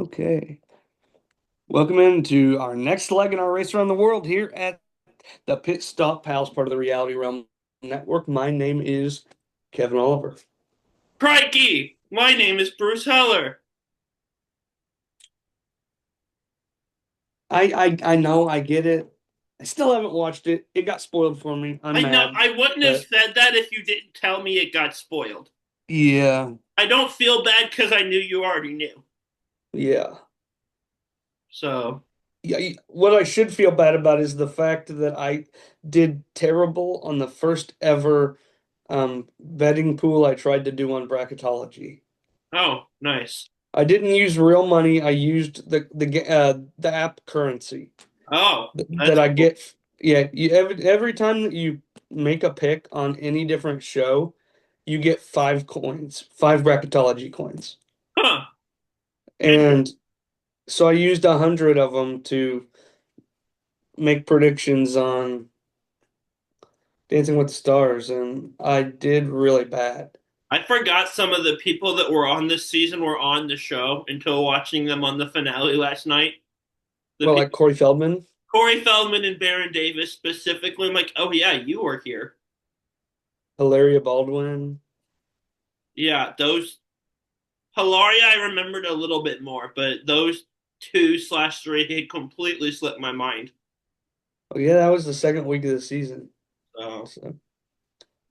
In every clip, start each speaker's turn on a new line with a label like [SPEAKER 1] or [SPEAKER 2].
[SPEAKER 1] Okay. Welcome into our next leg in our race around the world here at the Pitstop Pals, part of the Reality Realm Network. My name is Kevin Oliver.
[SPEAKER 2] Crikey! My name is Bruce Heller.
[SPEAKER 1] I know, I get it. I still haven't watched it. It got spoiled for me. I'm
[SPEAKER 2] I know
[SPEAKER 1] mad.
[SPEAKER 2] I wouldn't have
[SPEAKER 1] But
[SPEAKER 2] said that if you didn't tell me it got spoiled.
[SPEAKER 1] yeah,
[SPEAKER 2] I don't feel bad because I knew you already knew.
[SPEAKER 1] yeah.
[SPEAKER 2] So,
[SPEAKER 1] Yeah, what I should feel bad about is the fact that I did terrible on the first ever betting pool I tried to do on bracketology.
[SPEAKER 2] oh, nice.
[SPEAKER 1] I didn't use real money. I used the app currency
[SPEAKER 2] Oh,
[SPEAKER 1] that
[SPEAKER 2] that's
[SPEAKER 1] I
[SPEAKER 2] cool.
[SPEAKER 1] get. Yeah, every time that you make a pick on any different show, you get 5 coins, 5 bracketology coins.
[SPEAKER 2] Huh.
[SPEAKER 1] And so I used 100 of them to make predictions on Dancing with the Stars, and I did really bad.
[SPEAKER 2] I forgot some of the people that were on this season were on the show until watching them on the finale last night. The
[SPEAKER 1] Well, like
[SPEAKER 2] people,
[SPEAKER 1] Corey Feldman,
[SPEAKER 2] Corey Feldman and Baron Davis specifically. I'm like, oh yeah, you were here.
[SPEAKER 1] Hilaria Baldwin.
[SPEAKER 2] Yeah, those Hilaria I remembered a little bit more, but those two/three had completely slipped my mind.
[SPEAKER 1] Oh yeah, that was the second week of the season.
[SPEAKER 2] So,
[SPEAKER 1] So,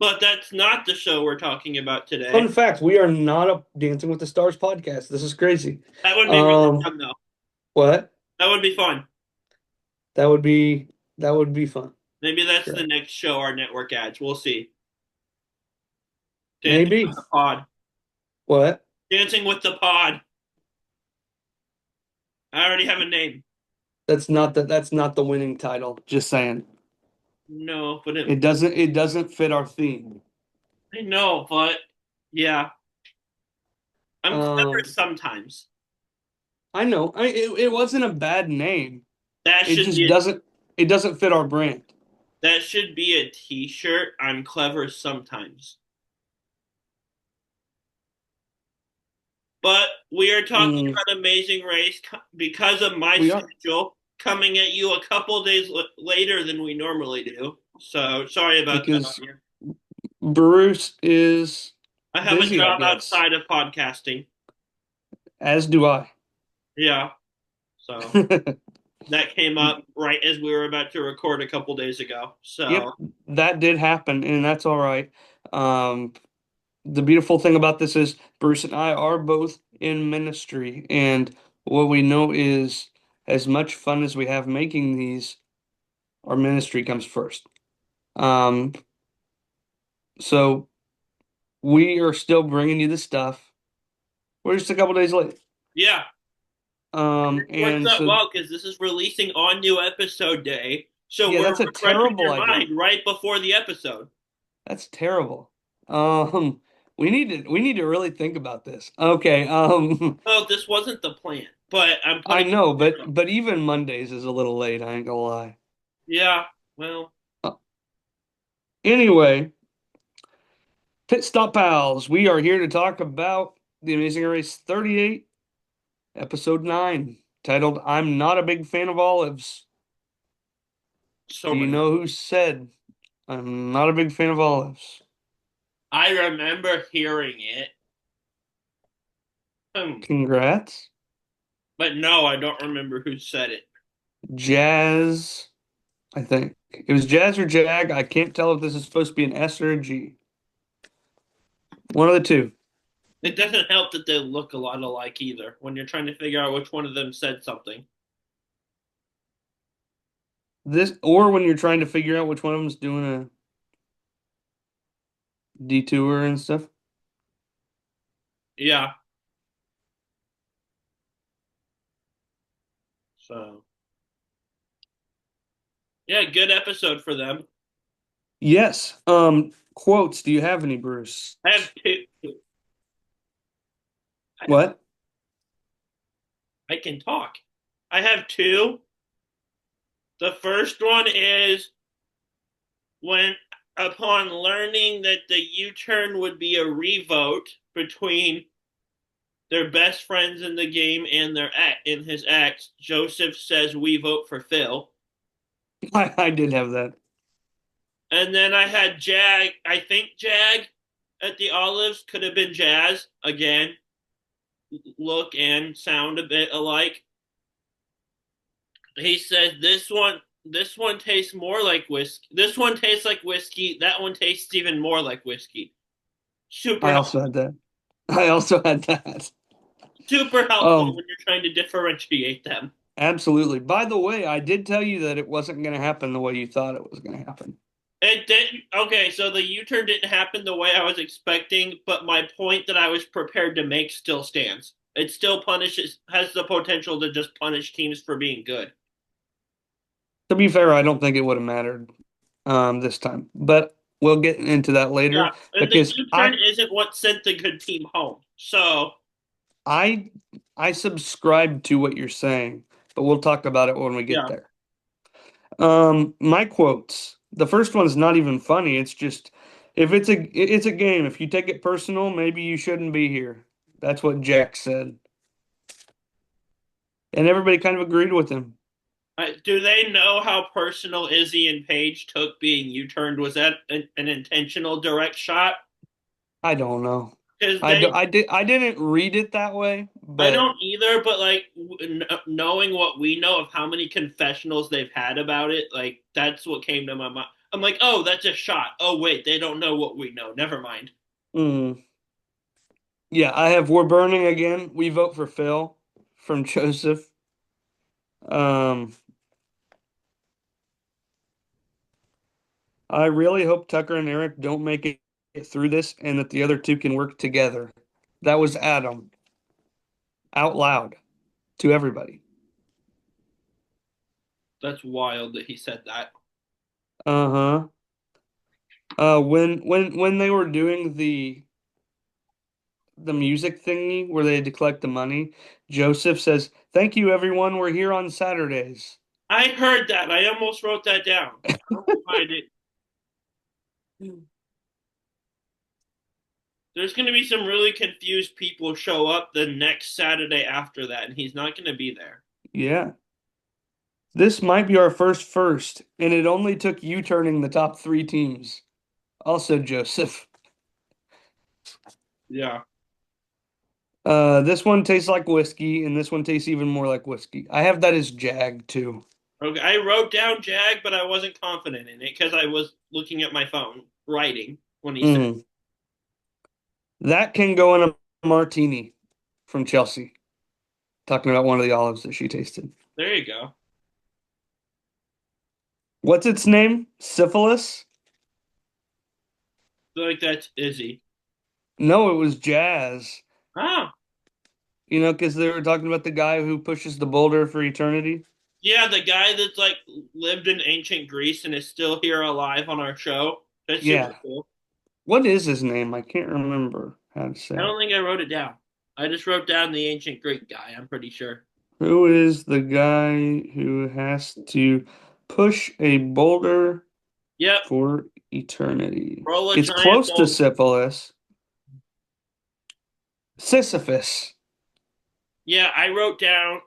[SPEAKER 2] but that's not the show we're talking about
[SPEAKER 1] fun
[SPEAKER 2] today.
[SPEAKER 1] fact, we are not a Dancing with the Stars podcast. This is crazy.
[SPEAKER 2] That would be really
[SPEAKER 1] Um,
[SPEAKER 2] fun, though.
[SPEAKER 1] what?
[SPEAKER 2] That would be fun.
[SPEAKER 1] That would be that would be fun.
[SPEAKER 2] Maybe that's the
[SPEAKER 1] Correct.
[SPEAKER 2] next show our network adds. We'll see. Dancing
[SPEAKER 1] Maybe.
[SPEAKER 2] with the Pod.
[SPEAKER 1] What?
[SPEAKER 2] Dancing with the Pod. I already have a name.
[SPEAKER 1] That's not the winning title. Just saying.
[SPEAKER 2] No, but
[SPEAKER 1] It doesn't fit our theme.
[SPEAKER 2] I know, but yeah, I'm clever
[SPEAKER 1] Um,
[SPEAKER 2] sometimes.
[SPEAKER 1] I know. It wasn't a bad name.
[SPEAKER 2] That
[SPEAKER 1] It
[SPEAKER 2] should
[SPEAKER 1] just
[SPEAKER 2] be
[SPEAKER 1] doesn't fit our brand.
[SPEAKER 2] that should be a T-shirt. I'm clever sometimes. But we are talking
[SPEAKER 1] Mm,
[SPEAKER 2] about Amazing Race because of my
[SPEAKER 1] we are
[SPEAKER 2] schedule coming at you a couple days later than we normally do. So sorry about that on
[SPEAKER 1] because
[SPEAKER 2] you.
[SPEAKER 1] Bruce is
[SPEAKER 2] I have a
[SPEAKER 1] busy, I
[SPEAKER 2] job
[SPEAKER 1] guess.
[SPEAKER 2] outside of podcasting.
[SPEAKER 1] As do I.
[SPEAKER 2] Yeah. So that came up right as we were about to record a couple days ago.
[SPEAKER 1] Yep,
[SPEAKER 2] So
[SPEAKER 1] that did happen, and that's all right. Um, the beautiful thing about this is Bruce and I are both in ministry, and what we know is as much fun as we have making these, our ministry comes first. Um, so we are still bringing you the stuff. We're just a couple days late.
[SPEAKER 2] yeah, it works
[SPEAKER 1] And
[SPEAKER 2] out
[SPEAKER 1] so
[SPEAKER 2] well because this is releasing on new episode day. So
[SPEAKER 1] yeah,
[SPEAKER 2] we're
[SPEAKER 1] that's a
[SPEAKER 2] refreshing
[SPEAKER 1] terrible
[SPEAKER 2] your
[SPEAKER 1] idea.
[SPEAKER 2] mind right before the episode.
[SPEAKER 1] That's terrible. Um, we need to really think about this. Okay.
[SPEAKER 2] Oh, this wasn't the plan, but I'm
[SPEAKER 1] I
[SPEAKER 2] putting
[SPEAKER 1] know,
[SPEAKER 2] it
[SPEAKER 1] but even Mondays is a little late, I ain't gonna lie.
[SPEAKER 2] yeah, well,
[SPEAKER 1] Uh, Anyway, Pit Stop Pals, we are here to talk about The Amazing Race 38, Episode 9, titled I'm Not a Big Fan of Olives.
[SPEAKER 2] so
[SPEAKER 1] Do you
[SPEAKER 2] many.
[SPEAKER 1] know who said I'm not a big fan of olives?
[SPEAKER 2] I remember hearing it. Hmm.
[SPEAKER 1] Congrats.
[SPEAKER 2] But no, I don't remember who said it.
[SPEAKER 1] Jazz, I think. It was Jazz or Jag. I can't tell if this is supposed to be an S or a G. One of the two.
[SPEAKER 2] It doesn't help that they look a lot alike either when you're trying to figure out which one of them said something.
[SPEAKER 1] This, or when you're trying to figure out which one of them's doing a detour and stuff.
[SPEAKER 2] Yeah, so yeah, good episode for them.
[SPEAKER 1] Yes. Quotes. Do you have any, Bruce?
[SPEAKER 2] I have two. I,
[SPEAKER 1] What?
[SPEAKER 2] I can talk. I have two. The first one is when, upon learning that the U turn would be a revote between They're best friends in the game, and in his ex. Joseph says we vote for Phil.
[SPEAKER 1] I did have that.
[SPEAKER 2] And then I had Jag. I think Jag at the Olives could have been Jazz again. Look and sound a bit alike. He says this one tastes more like whiskey. This one tastes like whiskey. That one tastes even more like whiskey. Super
[SPEAKER 1] I also
[SPEAKER 2] helpful.
[SPEAKER 1] had that. I also had that.
[SPEAKER 2] Super helpful
[SPEAKER 1] Um,
[SPEAKER 2] when you're trying to differentiate them.
[SPEAKER 1] Absolutely. By the way, I did tell you that it wasn't going to happen the way you thought it was going to happen.
[SPEAKER 2] It didn't. Okay, so the U-turn didn't happen the way I was expecting, but my point that I was prepared to make still stands. It still has the potential to just punish teams for being good.
[SPEAKER 1] To be fair, I don't think it would have mattered this time, but we'll get into that
[SPEAKER 2] Yeah,
[SPEAKER 1] later
[SPEAKER 2] and the
[SPEAKER 1] because
[SPEAKER 2] U-turn isn't what sent the good team home. So,
[SPEAKER 1] I I subscribe to what you're saying, but we'll talk about it when we get
[SPEAKER 2] yeah.
[SPEAKER 1] there. My quotes. The first one's not even funny. It's just if it's a game. If you take it personal, maybe you shouldn't be here. That's what Jack said, and everybody kind of agreed with him.
[SPEAKER 2] Do they know how personal Izzy and Paige took being U-turned? Was that an intentional direct shot?
[SPEAKER 1] I don't know.
[SPEAKER 2] Because they
[SPEAKER 1] I didn't read it that way,
[SPEAKER 2] I
[SPEAKER 1] but
[SPEAKER 2] don't either, but like knowing what we know of how many confessionals they've had about it, like that's what came to my mind. I'm like, oh, that's a shot. Oh, wait, they don't know what we know. Never mind.
[SPEAKER 1] mm, yeah, I have we're burning again. We vote for Phil from Joseph. Um, I really hope Tucker and Eric don't make it through this and that the other two can work together. That was Adam out loud to everybody.
[SPEAKER 2] That's wild that he said that.
[SPEAKER 1] Uh-huh. When they were doing the music thingy where they had to collect the money, Joseph says, "Thank you, everyone. We're here on Saturdays."
[SPEAKER 2] I heard that. I almost wrote that down. I don't know why I did. There's going to be some really confused people show up the next Saturday after that, and he's not going to be there.
[SPEAKER 1] Yeah. This might be our first, and it only took you turning the top three teams. Also, Joseph.
[SPEAKER 2] Yeah.
[SPEAKER 1] This one tastes like whiskey, and this one tastes even more like whiskey. I have that as Jag too.
[SPEAKER 2] Okay. I wrote down Jag, but I wasn't confident in it because I was looking at my phone writing when he said,
[SPEAKER 1] Mm. That can go in a martini from Chelsea. Talking about one of the olives that she tasted.
[SPEAKER 2] there you go.
[SPEAKER 1] What's its name? Syphilis?
[SPEAKER 2] I feel like that's Izzy.
[SPEAKER 1] No, it was Jazz.
[SPEAKER 2] Oh,
[SPEAKER 1] Because they were talking about the guy who pushes the boulder for eternity.
[SPEAKER 2] yeah. The guy that's like lived in ancient Greece and is still here alive on our show. That's super
[SPEAKER 1] Yeah.
[SPEAKER 2] cool.
[SPEAKER 1] What is his name? I can't remember how to
[SPEAKER 2] I
[SPEAKER 1] say it.
[SPEAKER 2] don't think I wrote it down. I just wrote down the ancient Greek guy, I'm pretty sure.
[SPEAKER 1] Who is the guy who has to push a boulder
[SPEAKER 2] Yep.
[SPEAKER 1] for eternity?
[SPEAKER 2] Roll a
[SPEAKER 1] It's
[SPEAKER 2] giant
[SPEAKER 1] close to
[SPEAKER 2] boulder.
[SPEAKER 1] syphilis. Sisyphus.
[SPEAKER 2] Yeah, I wrote down,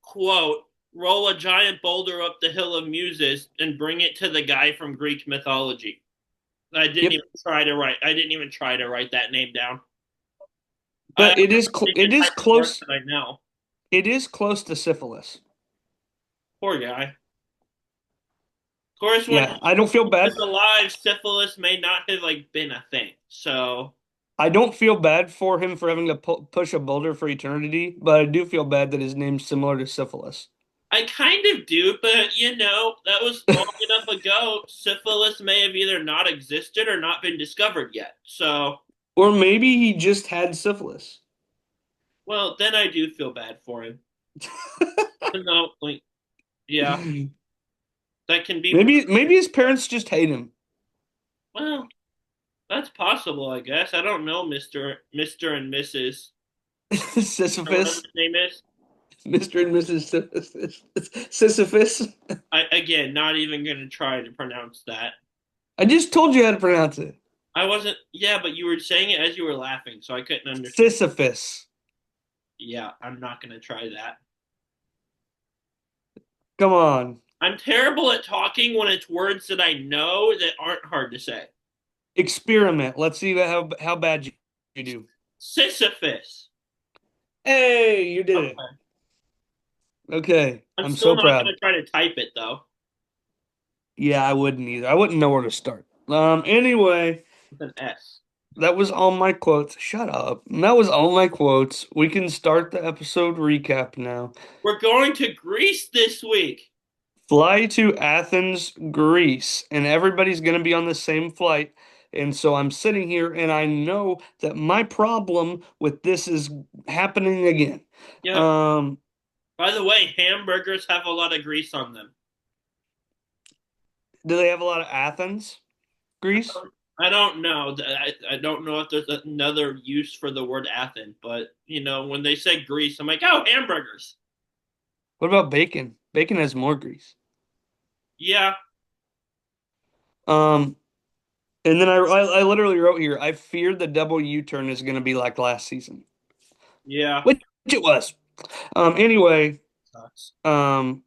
[SPEAKER 2] quote, roll a giant boulder up the hill of Muses and bring it to the guy from Greek mythology.
[SPEAKER 1] Yep.
[SPEAKER 2] I didn't even try to write that name down. I
[SPEAKER 1] But
[SPEAKER 2] think
[SPEAKER 1] it
[SPEAKER 2] a
[SPEAKER 1] is
[SPEAKER 2] type of work
[SPEAKER 1] close.
[SPEAKER 2] that I know.
[SPEAKER 1] It is close to syphilis.
[SPEAKER 2] Poor guy. Of course, when
[SPEAKER 1] Yeah, I
[SPEAKER 2] he
[SPEAKER 1] don't feel
[SPEAKER 2] was
[SPEAKER 1] bad.
[SPEAKER 2] alive, syphilis may not have like been a thing. So
[SPEAKER 1] I don't feel bad for him for having to push a boulder for eternity, but I do feel bad that his name's similar to syphilis.
[SPEAKER 2] I kind of do, but that was long enough ago. Syphilis may have either not existed or not been discovered yet. So,
[SPEAKER 1] Or maybe he just had syphilis.
[SPEAKER 2] well, then I do feel bad for him. No, like, yeah, that can be.
[SPEAKER 1] Maybe his parents just hate him.
[SPEAKER 2] Well, that's possible, I guess. I don't know, Mister and Mrs. or whatever
[SPEAKER 1] Sisyphus.
[SPEAKER 2] his name is.
[SPEAKER 1] Mr. and Mrs. Sisyphus. Sisyphus.
[SPEAKER 2] I again, not even gonna try to pronounce that.
[SPEAKER 1] I just told you how to pronounce it.
[SPEAKER 2] I wasn't. Yeah, but you were saying it as you were laughing, so I couldn't understand.
[SPEAKER 1] Sisyphus.
[SPEAKER 2] Yeah, I'm not gonna try that.
[SPEAKER 1] Come on.
[SPEAKER 2] I'm terrible at talking when it's words that I know that aren't hard to say.
[SPEAKER 1] Experiment. Let's see how bad you do.
[SPEAKER 2] Sisyphus.
[SPEAKER 1] Hey, you did it.
[SPEAKER 2] Okay.
[SPEAKER 1] Okay.
[SPEAKER 2] I'm
[SPEAKER 1] I'm
[SPEAKER 2] still
[SPEAKER 1] so
[SPEAKER 2] not
[SPEAKER 1] proud.
[SPEAKER 2] gonna try to type it though.
[SPEAKER 1] Yeah, I wouldn't either. I wouldn't know where to start. Anyway,
[SPEAKER 2] With an S.
[SPEAKER 1] that was all my quotes. Shut up. That was all my quotes. We can start the episode recap now.
[SPEAKER 2] We're going to Greece this week.
[SPEAKER 1] Fly to Athens, Greece, and everybody's going to be on the same flight. And so I'm sitting here and I know that my problem with this is happening again.
[SPEAKER 2] Yep.
[SPEAKER 1] Um,
[SPEAKER 2] By the way, hamburgers have a lot of grease on them.
[SPEAKER 1] do they have a lot of Athens, Greece?
[SPEAKER 2] I don't know. I don't know if there's another use for the word Athens, but when they say Greece, I'm like, oh, hamburgers.
[SPEAKER 1] What about bacon? Bacon has more grease.
[SPEAKER 2] Yeah,
[SPEAKER 1] Um, and then I literally wrote here, I fear the double U-turn is going to be like last season,
[SPEAKER 2] yeah.
[SPEAKER 1] which it was. Anyway,
[SPEAKER 2] Sucks.
[SPEAKER 1] um,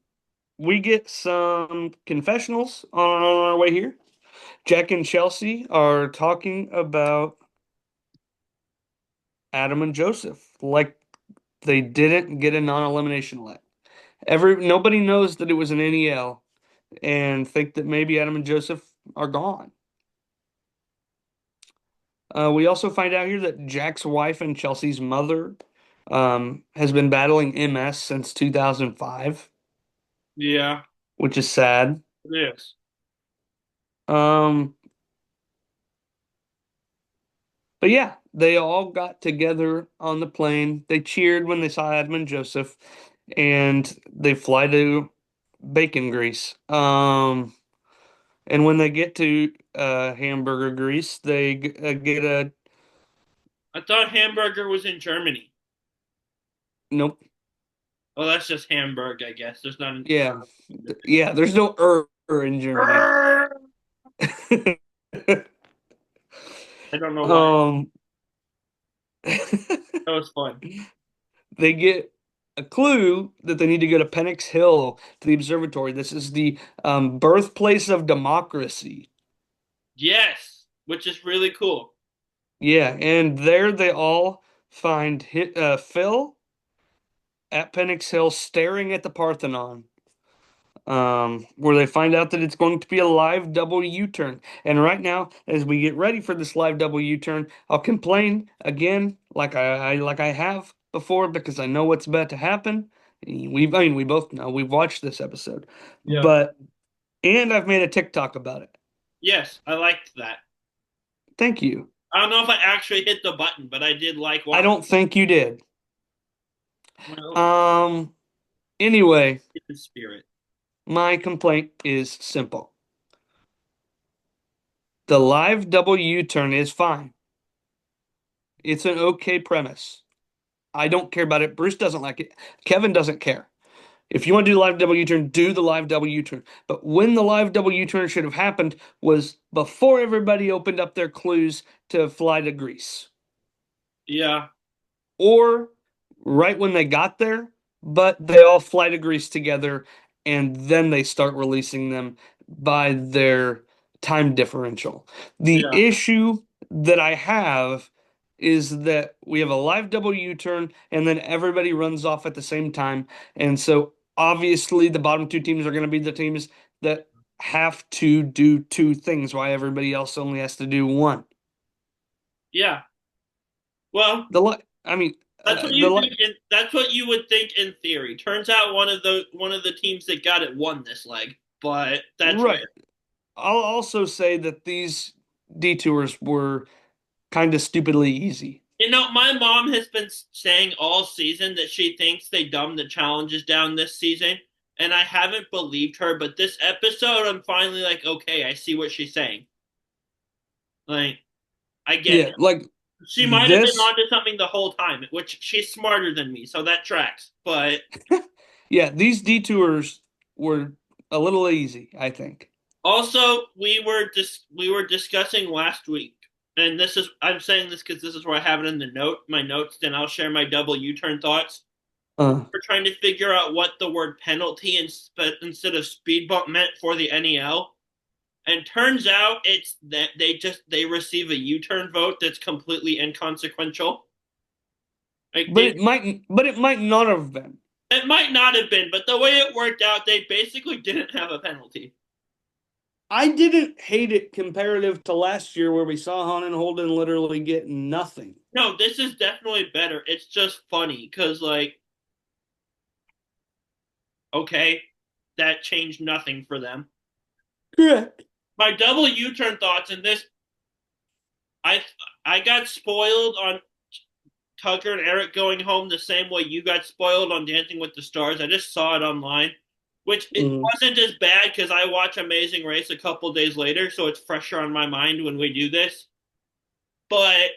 [SPEAKER 1] we get some confessionals on our way here. Jack and Chelsea are talking about Adam and Joseph like they didn't get a non-elimination leg. Nobody knows that it was an NEL and think that maybe Adam and Joseph are gone. We also find out here that Jack's wife and Chelsea's mother has been battling MS since 2005,
[SPEAKER 2] Yeah,
[SPEAKER 1] which is sad.
[SPEAKER 2] it is.
[SPEAKER 1] Um, but yeah, they all got together on the plane. They cheered when they saw Adam and Joseph, and they fly to Bacon Greece. And when they get to Hamburger Greece, they get a
[SPEAKER 2] I thought hamburger was in Germany.
[SPEAKER 1] nope.
[SPEAKER 2] Oh, that's just Hamburg, I guess. There's not an
[SPEAKER 1] Yeah, yeah. There's no in Germany.
[SPEAKER 2] I don't know why.
[SPEAKER 1] Um,
[SPEAKER 2] That was fun.
[SPEAKER 1] they get a clue that they need to go to Penix Hill to the observatory. This is the birthplace of democracy.
[SPEAKER 2] Yes, which is really cool.
[SPEAKER 1] Yeah, and there they all find Phil at Penix Hill staring at the Parthenon. Where they find out that it's going to be a live double U-turn. And right now, as we get ready for this live double U-turn, I'll complain again, like I have before, because I know what's about to happen. I mean, we both know we've watched this episode,
[SPEAKER 2] Yeah.
[SPEAKER 1] but and I've made a TikTok about it.
[SPEAKER 2] Yes, I liked that.
[SPEAKER 1] Thank you.
[SPEAKER 2] I don't know if I actually hit the button, but I did like
[SPEAKER 1] I
[SPEAKER 2] watching.
[SPEAKER 1] don't think you did.
[SPEAKER 2] Well,
[SPEAKER 1] Um. Anyway,
[SPEAKER 2] it's the spirit.
[SPEAKER 1] my complaint is simple. The live double U-turn is fine. It's an okay premise. I don't care about it. Bruce doesn't like it. Kevin doesn't care. If you want to do the live double U-turn, do the live double U-turn. But when the live double U-turn should have happened was before everybody opened up their clues to fly to Greece,
[SPEAKER 2] Yeah,
[SPEAKER 1] or right when they got there, but they all fly to Greece together and then they start releasing them by their time differential. The
[SPEAKER 2] yeah,
[SPEAKER 1] issue that I have is that we have a live double U-turn and then everybody runs off at the same time. And so obviously the bottom two teams are going to be the teams that have to do two things, while everybody else only has to do one.
[SPEAKER 2] yeah. Well,
[SPEAKER 1] I mean,
[SPEAKER 2] that's what you think. That's what you would think in theory. Turns out one of the teams that got it won this leg, but that's rare.
[SPEAKER 1] right. I'll also say that these detours were kind of stupidly easy.
[SPEAKER 2] My mom has been saying all season that she thinks they dumbed the challenges down this season, and I haven't believed her. But this episode, I'm finally like, okay, I see what she's saying. Like, I get
[SPEAKER 1] Yeah,
[SPEAKER 2] it.
[SPEAKER 1] like
[SPEAKER 2] She might have been
[SPEAKER 1] this,
[SPEAKER 2] onto something the whole time, which she's smarter than me, so that tracks. But
[SPEAKER 1] yeah, these detours were a little easy, I think.
[SPEAKER 2] also, we were discussing last week. and this is I'm saying this because this is where I have it in my notes. Then I'll share my double U-turn thoughts.
[SPEAKER 1] Uh,
[SPEAKER 2] We're trying to figure out what the word penalty instead of speed bump meant for the NEL. And turns out it's that they receive a U-turn vote that's completely inconsequential. Like
[SPEAKER 1] but it might not have been.
[SPEAKER 2] it might not have been, but the way it worked out, they basically didn't have a penalty.
[SPEAKER 1] I didn't hate it comparative to last year where we saw Han and Holden literally get nothing.
[SPEAKER 2] No, this is definitely better. It's just funny because like, okay, that changed nothing for them.
[SPEAKER 1] Correct.
[SPEAKER 2] My double U-turn thoughts in this, I I got spoiled on Tucker and Eric going home the same way you got spoiled on Dancing with the Stars. I just saw it online, which it
[SPEAKER 1] Mm.
[SPEAKER 2] wasn't as bad because I watch Amazing Race a couple days later, so it's fresher on my mind when we do this. But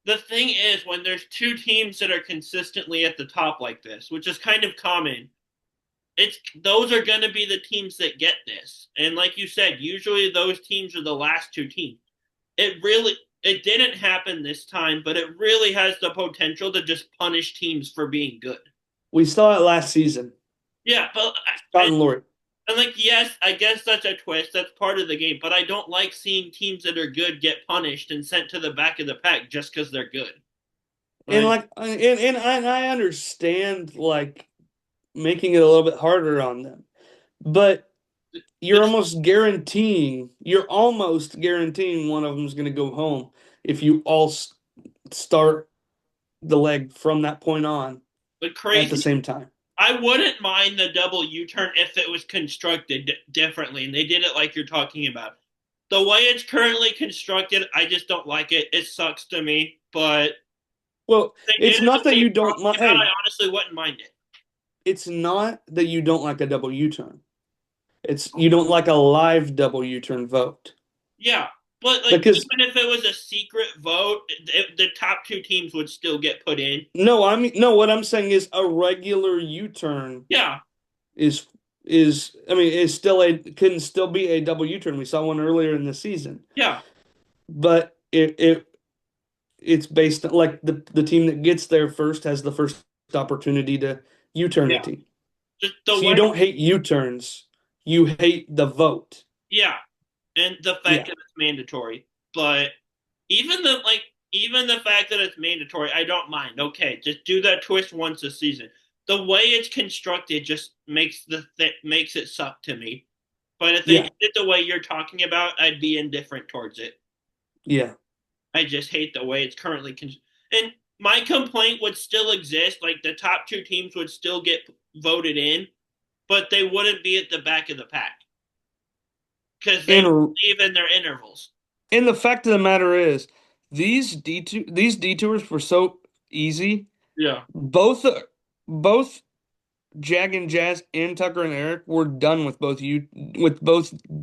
[SPEAKER 2] the thing is, when there's two teams that are consistently at the top like this, which is kind of common, it's those are going to be the teams that get this. And like you said, usually those teams are the last two teams. It didn't happen this time, but it really has the potential to just punish teams for being good.
[SPEAKER 1] We saw it last season.
[SPEAKER 2] Yeah, but
[SPEAKER 1] Scott and Lori.
[SPEAKER 2] and like yes, I guess that's a twist. That's part of the game. But I don't like seeing teams that are good get punished and sent to the back of the pack just because they're good.
[SPEAKER 1] And
[SPEAKER 2] Right?
[SPEAKER 1] like and I understand like making it a little bit harder on them. But
[SPEAKER 2] This
[SPEAKER 1] you're almost guaranteeing one of them is going to go home if you all start the leg from that point on
[SPEAKER 2] the
[SPEAKER 1] at the
[SPEAKER 2] crazy.
[SPEAKER 1] same time.
[SPEAKER 2] I wouldn't mind the double U-turn if it was constructed differently and they did it like you're talking about. The way it's currently constructed, I just don't like it. It sucks to me, but
[SPEAKER 1] Well,
[SPEAKER 2] if they did
[SPEAKER 1] it's
[SPEAKER 2] it
[SPEAKER 1] not
[SPEAKER 2] the
[SPEAKER 1] that
[SPEAKER 2] way
[SPEAKER 1] you
[SPEAKER 2] you're
[SPEAKER 1] don't
[SPEAKER 2] talking
[SPEAKER 1] like,
[SPEAKER 2] about, I
[SPEAKER 1] hey,
[SPEAKER 2] honestly wouldn't mind it.
[SPEAKER 1] it's not that you don't like a double U-turn. It's you don't like a live double U-turn vote.
[SPEAKER 2] Yeah, but like
[SPEAKER 1] Because
[SPEAKER 2] even if it was a secret vote, the top two teams would still get put in.
[SPEAKER 1] no, no, what I'm saying is a regular U-turn
[SPEAKER 2] Yeah,
[SPEAKER 1] is I mean, is still a can still be a double U-turn. We saw one earlier in the season.
[SPEAKER 2] yeah,
[SPEAKER 1] But it's based on like the team that gets there first has the first opportunity to U-turn a
[SPEAKER 2] yeah.
[SPEAKER 1] team.
[SPEAKER 2] Just the
[SPEAKER 1] So you
[SPEAKER 2] way,
[SPEAKER 1] don't hate U-turns, you hate the vote.
[SPEAKER 2] yeah, and the fact
[SPEAKER 1] Yeah.
[SPEAKER 2] that it's mandatory. But even the like, even the fact that it's mandatory, I don't mind. Okay, just do that twist once a season. The way it's constructed just makes it suck to me. But if they
[SPEAKER 1] Yeah.
[SPEAKER 2] did it the way you're talking about, I'd be indifferent towards it.
[SPEAKER 1] Yeah.
[SPEAKER 2] I just hate the way it's currently and my complaint would still exist. Like the top two teams would still get voted in, but they wouldn't be at the back of the pack because they
[SPEAKER 1] And
[SPEAKER 2] leave in their intervals.
[SPEAKER 1] and the fact of the matter is these detours were so easy.
[SPEAKER 2] Yeah.
[SPEAKER 1] Both Jag and Jazz and Tucker and Eric were done with both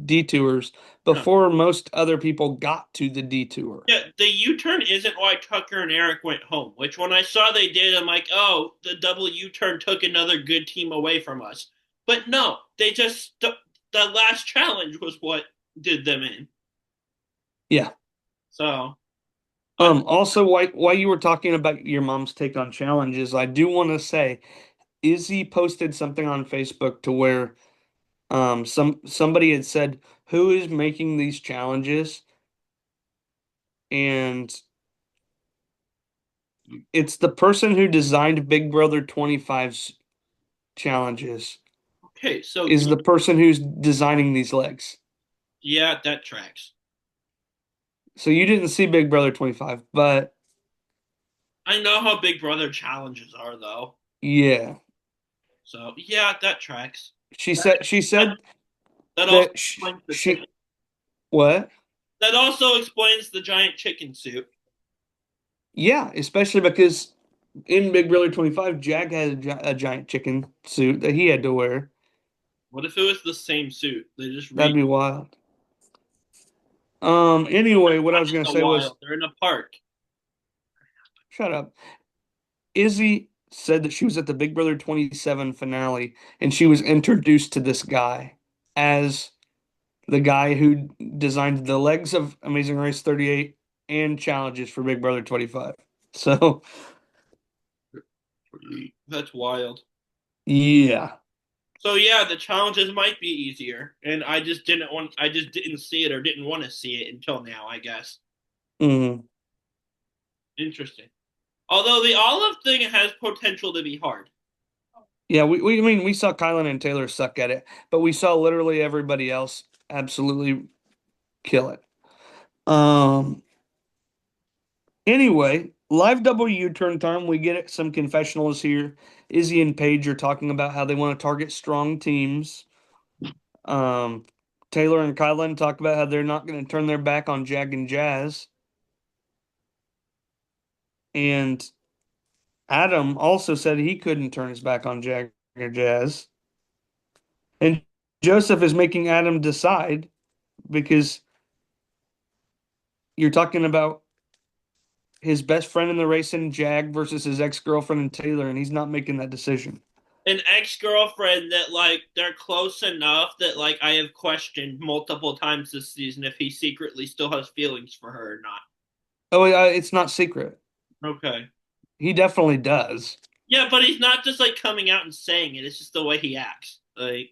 [SPEAKER 1] detours
[SPEAKER 2] Yeah.
[SPEAKER 1] before most other people got to the detour.
[SPEAKER 2] Yeah, the U-turn isn't why Tucker and Eric went home, which when I saw they did, I'm like, oh, the double U-turn took another good team away from us. But no, the last challenge was what did them in.
[SPEAKER 1] Yeah.
[SPEAKER 2] So, I
[SPEAKER 1] Also, why you were talking about your mom's take on challenges, I do want to say Izzy posted something on Facebook to where somebody had said who is making these challenges, and it's the person who designed Big Brother 25's challenges
[SPEAKER 2] okay, so
[SPEAKER 1] is the person who's designing these legs.
[SPEAKER 2] yeah, that tracks.
[SPEAKER 1] So you didn't see Big Brother 25, but
[SPEAKER 2] I know how Big Brother challenges are, though.
[SPEAKER 1] yeah,
[SPEAKER 2] So yeah, that tracks.
[SPEAKER 1] she
[SPEAKER 2] That,
[SPEAKER 1] said
[SPEAKER 2] that also
[SPEAKER 1] that
[SPEAKER 2] explains the chicken.
[SPEAKER 1] she what?
[SPEAKER 2] That also explains the giant chicken suit.
[SPEAKER 1] Yeah, especially because in Big Brother 25, Jag had a giant chicken suit that he had to wear.
[SPEAKER 2] What if it was the same suit? They just
[SPEAKER 1] That'd
[SPEAKER 2] re.
[SPEAKER 1] be wild. Anyway, what I
[SPEAKER 2] Not
[SPEAKER 1] was
[SPEAKER 2] in
[SPEAKER 1] gonna
[SPEAKER 2] the
[SPEAKER 1] say was,
[SPEAKER 2] wild. They're in a park.
[SPEAKER 1] shut up. Izzy said that she was at the Big Brother 27 finale and she was introduced to this guy as the guy who designed the legs of Amazing Race 38 and challenges for Big Brother 25. So,
[SPEAKER 2] That's wild.
[SPEAKER 1] yeah.
[SPEAKER 2] So yeah, the challenges might be easier, and I just didn't see it or didn't want to see it until now, I guess.
[SPEAKER 1] Mhm.
[SPEAKER 2] Interesting. Although the olive thing has potential to be hard.
[SPEAKER 1] Yeah, I mean, we saw Kylan and Taylor suck at it, but we saw literally everybody else absolutely kill it. Um, anyway, live double U-turn time. We get some confessionals here. Izzy and Paige are talking about how they want to target strong teams. Um, Taylor and Kylan talk about how they're not going to turn their back on Jag and Jazz. And Adam also said he couldn't turn his back on Jag or Jazz. And Joseph is making Adam decide because you're talking about his best friend in the race in Jag versus his ex-girlfriend in Taylor, and he's not making that decision.
[SPEAKER 2] An ex-girlfriend that like they're close enough that like I have questioned multiple times this season if he secretly still has feelings for her or not.
[SPEAKER 1] Oh, it's not secret.
[SPEAKER 2] Okay.
[SPEAKER 1] He definitely does.
[SPEAKER 2] Yeah, but he's not just like coming out and saying it. It's just the way he acts. Like,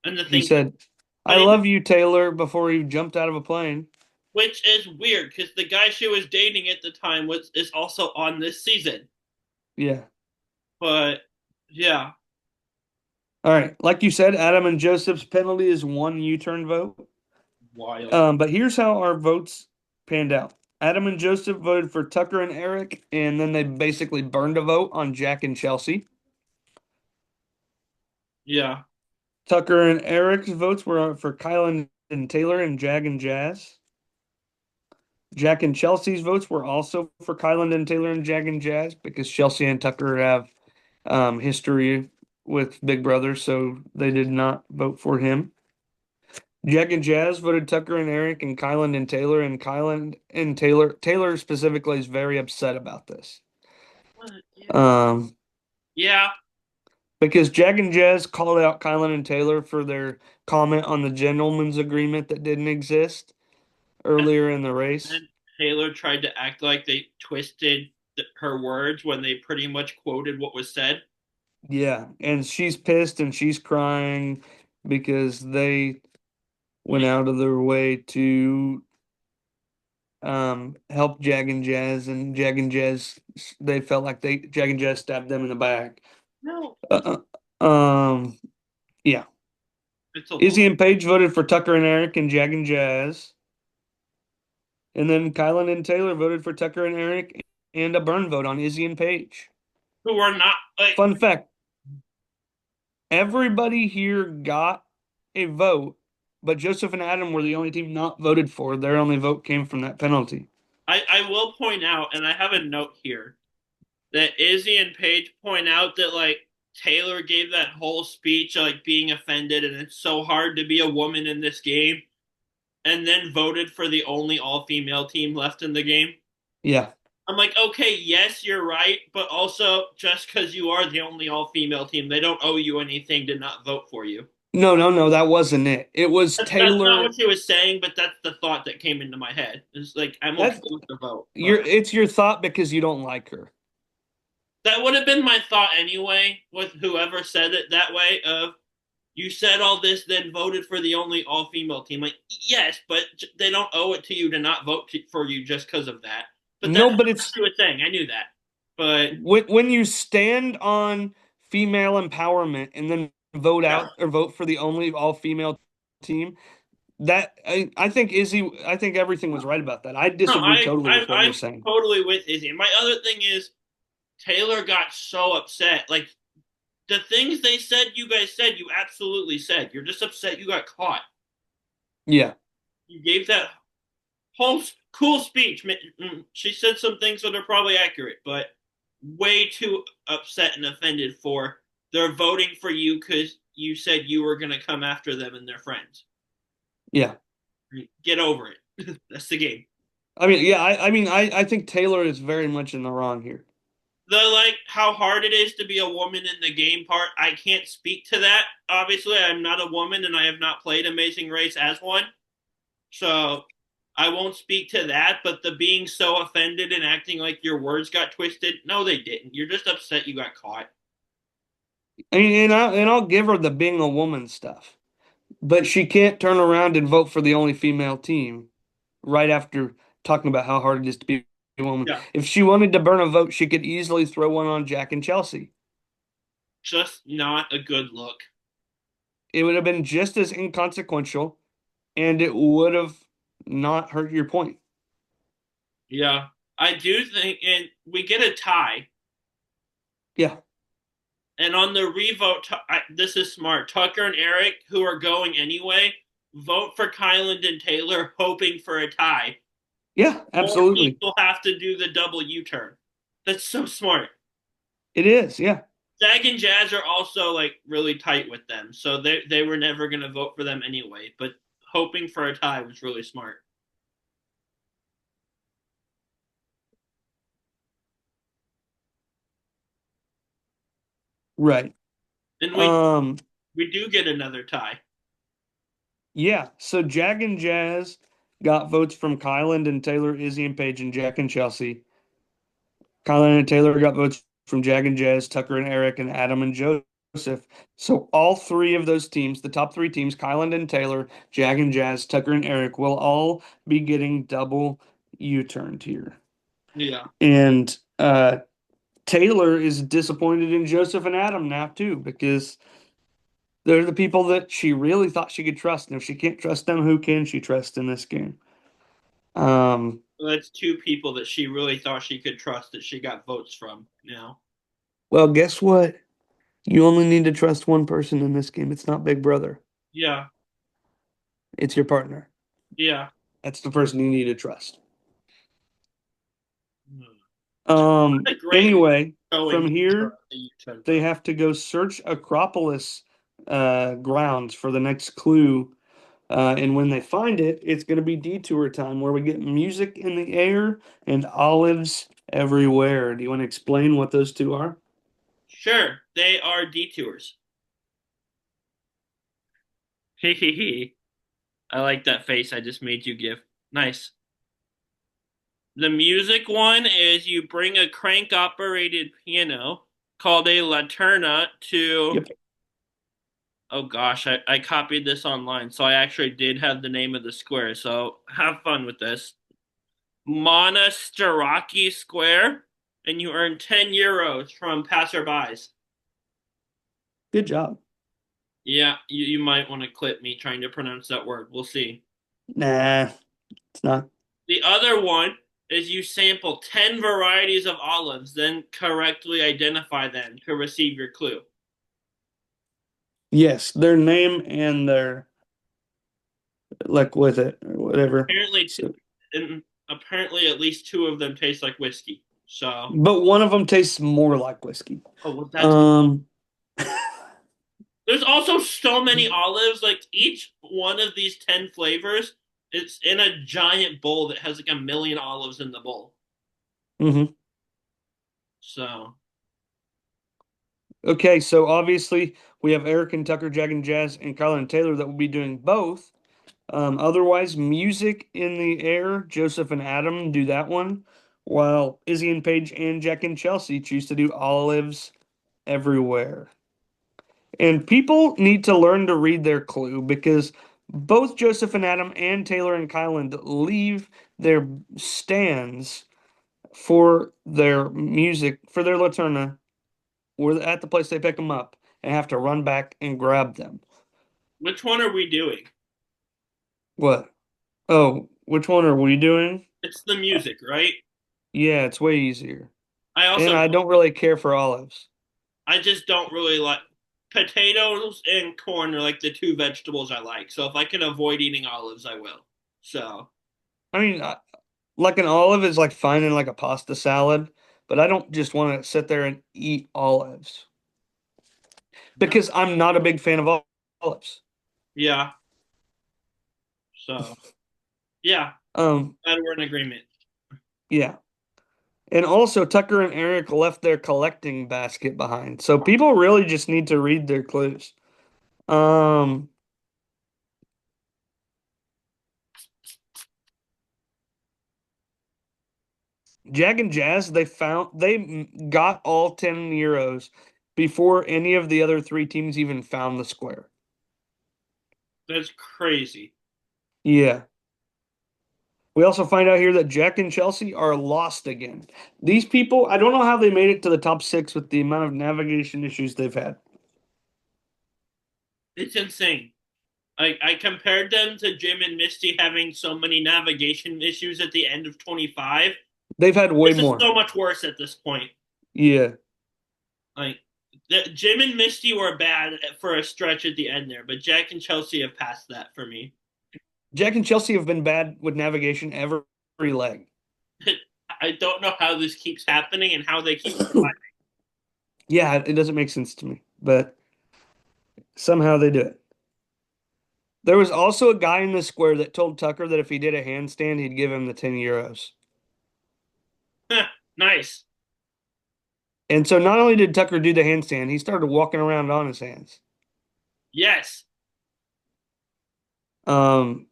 [SPEAKER 2] and the
[SPEAKER 1] He
[SPEAKER 2] thing,
[SPEAKER 1] said, "I
[SPEAKER 2] and he,
[SPEAKER 1] love you, Taylor," before he jumped out of a plane.
[SPEAKER 2] which is weird because the guy she was dating at the time was is also on this season.
[SPEAKER 1] Yeah.
[SPEAKER 2] But yeah,
[SPEAKER 1] All right. Like you said, Adam and Joseph's penalty is one U-turn vote.
[SPEAKER 2] wild.
[SPEAKER 1] But here's how our votes panned out. Adam and Joseph voted for Tucker and Eric, and then they basically burned a vote on Jack and Chelsea.
[SPEAKER 2] Yeah.
[SPEAKER 1] Tucker and Eric's votes were for Kylan and Taylor and Jag and Jazz. Jack and Chelsea's votes were also for Kylan and Taylor and Jag and Jazz because Chelsea and Tucker have history with Big Brother, so they did not vote for him. Jag and Jazz voted Tucker and Eric and Kylan and Taylor specifically is very upset about this.
[SPEAKER 2] Yeah.
[SPEAKER 1] Um,
[SPEAKER 2] Yeah.
[SPEAKER 1] because Jag and Jazz called out Kylan and Taylor for their comment on the gentleman's agreement that didn't exist earlier in the race.
[SPEAKER 2] And Taylor tried to act like they twisted her words when they pretty much quoted what was said.
[SPEAKER 1] Yeah, and she's pissed and she's crying because they went out of their way to help Jag and Jazz, and Jag and Jazz they felt like they Jag and Jazz stabbed them in the back.
[SPEAKER 2] No,
[SPEAKER 1] Um, yeah.
[SPEAKER 2] it's a
[SPEAKER 1] Izzy
[SPEAKER 2] little.
[SPEAKER 1] and Paige voted for Tucker and Eric and Jag and Jazz, and then Kylan and Taylor voted for Tucker and Eric and a burn vote on Izzy and Paige.
[SPEAKER 2] Who are not like
[SPEAKER 1] Fun fact: everybody here got a vote, but Joseph and Adam were the only team not voted for. Their only vote came from that penalty.
[SPEAKER 2] I will point out, and I have a note here that Izzy and Paige point out that like Taylor gave that whole speech like being offended and it's so hard to be a woman in this game, and then voted for the only all-female team left in the game.
[SPEAKER 1] Yeah.
[SPEAKER 2] I'm like, okay, yes, you're right, but also just because you are the only all-female team, they don't owe you anything to not vote for you.
[SPEAKER 1] No, no, no, that wasn't it. It was
[SPEAKER 2] That's not
[SPEAKER 1] Taylor.
[SPEAKER 2] what she was saying, but that's the thought that came into my head. It's like I'm okay
[SPEAKER 1] That's
[SPEAKER 2] with the vote,
[SPEAKER 1] your
[SPEAKER 2] but
[SPEAKER 1] it's your thought because you don't like her.
[SPEAKER 2] that would have been my thought anyway. With whoever said it that way, of you said all this, then voted for the only all-female team. Like, yes, but they don't owe it to you to not vote for you just because of that. But that's
[SPEAKER 1] No,
[SPEAKER 2] not
[SPEAKER 1] but
[SPEAKER 2] what
[SPEAKER 1] it's
[SPEAKER 2] she was saying. I knew that, but
[SPEAKER 1] when you stand on female empowerment and then vote
[SPEAKER 2] yeah.
[SPEAKER 1] out or vote for the only all-female team, that I think Izzy, I think everything was right about that. I
[SPEAKER 2] No,
[SPEAKER 1] disagree totally with what you're
[SPEAKER 2] I'm
[SPEAKER 1] saying.
[SPEAKER 2] totally with Izzy. And my other thing is Taylor got so upset. Like the things they said, you guys said, you absolutely said. You're just upset you got caught.
[SPEAKER 1] Yeah.
[SPEAKER 2] You gave that whole cool speech. She said some things that are probably accurate, but way too upset and offended for they're voting for you because you said you were going to come after them and their friends.
[SPEAKER 1] Yeah.
[SPEAKER 2] Get over it. That's the game.
[SPEAKER 1] I mean, yeah, I mean, I think Taylor is very much in the wrong here.
[SPEAKER 2] The like how hard it is to be a woman in the game part, I can't speak to that. Obviously, I'm not a woman and I have not played Amazing Race as one. So I won't speak to that, but the being so offended and acting like your words got twisted, no, they didn't. You're just upset you got caught.
[SPEAKER 1] And I'll give her the being a woman stuff, but she can't turn around and vote for the only female team right after talking about how hard it is to be a woman.
[SPEAKER 2] Yeah,
[SPEAKER 1] If she wanted to burn a vote, she could easily throw one on Jack and Chelsea.
[SPEAKER 2] just not a good look.
[SPEAKER 1] It would have been just as inconsequential, and it would have not hurt your point.
[SPEAKER 2] Yeah, I do think, and we get a tie.
[SPEAKER 1] Yeah,
[SPEAKER 2] And on the revote, this is smart. Tucker and Eric, who are going anyway, vote for Kyland and Taylor, hoping for a tie.
[SPEAKER 1] yeah,
[SPEAKER 2] More
[SPEAKER 1] absolutely.
[SPEAKER 2] people have to do the double U-turn. That's so smart.
[SPEAKER 1] It is. Yeah,
[SPEAKER 2] Zach and Jazz are also like really tight with them, so they were never gonna vote for them anyway. But hoping for a tie was really smart.
[SPEAKER 1] right.
[SPEAKER 2] And
[SPEAKER 1] Um,
[SPEAKER 2] we do get another tie.
[SPEAKER 1] yeah. So Jack and Jazz got votes from Kyland and Taylor, Izzy and Paige, and Jack and Chelsea. Kylan and Taylor got votes from Jag and Jazz, Tucker and Eric, and Adam and Joseph. So all three of those teams, the top three teams, Kylan and Taylor, Jag and Jazz, Tucker and Eric, will all be getting double U-turned here.
[SPEAKER 2] Yeah.
[SPEAKER 1] And Taylor is disappointed in Joseph and Adam now too, because they're the people that she really thought she could trust. And if she can't trust them, who can she trust in this game? Um,
[SPEAKER 2] So that's two people that she really thought she could trust that she got votes from now.
[SPEAKER 1] well, guess what? You only need to trust one person in this game. It's not Big Brother.
[SPEAKER 2] Yeah.
[SPEAKER 1] It's your partner.
[SPEAKER 2] Yeah.
[SPEAKER 1] That's the person you need to trust.
[SPEAKER 2] Hmm. What a great
[SPEAKER 1] Anyway,
[SPEAKER 2] showing
[SPEAKER 1] from
[SPEAKER 2] for
[SPEAKER 1] here,
[SPEAKER 2] the U-turn
[SPEAKER 1] they
[SPEAKER 2] vote.
[SPEAKER 1] have to go search Acropolis grounds for the next clue. And when they find it, it's going to be detour time where we get music in the air and olives everywhere. Do you want to explain what those two are?
[SPEAKER 2] Sure, they are detours. Hehehe. I like that face I just made you give. Nice. The music one is you bring a crank operated piano called a laterna to,
[SPEAKER 1] Yep.
[SPEAKER 2] oh gosh, I copied this online, so I actually did have the name of the square, so have fun with this. Monastiraki Square, and you earn 10 euros from passerbys.
[SPEAKER 1] Good job.
[SPEAKER 2] Yeah, you might want to clip me trying to pronounce that word. We'll see.
[SPEAKER 1] Nah, it's not.
[SPEAKER 2] The other one is you sample 10 varieties of olives, then correctly identify them to receive your clue.
[SPEAKER 1] Yes, their name and their like with it or whatever.
[SPEAKER 2] Apparently,
[SPEAKER 1] So,
[SPEAKER 2] and apparently at least two of them taste like whiskey. So,
[SPEAKER 1] but one of them tastes more like whiskey.
[SPEAKER 2] oh, well, that's
[SPEAKER 1] Um,
[SPEAKER 2] there's also so many olives. Like each one of these 10 flavors, it's in a giant bowl that has like a million olives in the bowl.
[SPEAKER 1] mhm.
[SPEAKER 2] So,
[SPEAKER 1] Okay, so obviously we have Eric and Tucker, Jag and Jazz, and Kyler and Taylor that will be doing both. Otherwise, music in the air, Joseph and Adam do that one, while Izzy and Paige and Jack and Chelsea choose to do olives everywhere. And people need to learn to read their clue because both Joseph and Adam and Taylor and Kyland leave their stands for their music, for their Laterna, or at the place they pick them up, and have to run back and grab them.
[SPEAKER 2] which one are we doing?
[SPEAKER 1] What? Oh, which one are we doing?
[SPEAKER 2] It's the
[SPEAKER 1] Uh,
[SPEAKER 2] music, right?
[SPEAKER 1] yeah, it's way easier.
[SPEAKER 2] I
[SPEAKER 1] And
[SPEAKER 2] also
[SPEAKER 1] I don't really care for olives.
[SPEAKER 2] I just don't really like potatoes and corn are like the two vegetables I like. So if I can avoid eating olives, I will. So,
[SPEAKER 1] I mean, like an olive is like fine in like a pasta salad, but I don't just want to sit there and eat olives
[SPEAKER 2] no.
[SPEAKER 1] because I'm not a big fan of olives.
[SPEAKER 2] Yeah. So, yeah,
[SPEAKER 1] Um,
[SPEAKER 2] glad we're in agreement.
[SPEAKER 1] yeah. And also, Tucker and Eric left their collecting basket behind. So people really just need to read their clues. Um, Jag and Jazz, they got all 10 euros before any of the other three teams even found the square.
[SPEAKER 2] That's crazy.
[SPEAKER 1] Yeah. We also find out here that Jack and Chelsea are lost again. These people, I don't know how they made it to the top six with the amount of navigation issues they've had.
[SPEAKER 2] It's insane. I compared them to Jim and Misty having so many navigation issues at the end of 25.
[SPEAKER 1] They've had way
[SPEAKER 2] This is
[SPEAKER 1] more.
[SPEAKER 2] so much worse at this point.
[SPEAKER 1] Yeah.
[SPEAKER 2] Like Jim and Misty were bad for a stretch at the end there, but Jack and Chelsea have passed that for me.
[SPEAKER 1] Jack and Chelsea have been bad with navigation every leg.
[SPEAKER 2] I don't know how this keeps happening and how they keep surviving.
[SPEAKER 1] Yeah, it doesn't make sense to me, but somehow they do it. There was also a guy in the square that told Tucker that if he did a handstand, he'd give him the 10 euros.
[SPEAKER 2] Nice.
[SPEAKER 1] And so not only did Tucker do the handstand, he started walking around on his hands.
[SPEAKER 2] Yes.
[SPEAKER 1] Um,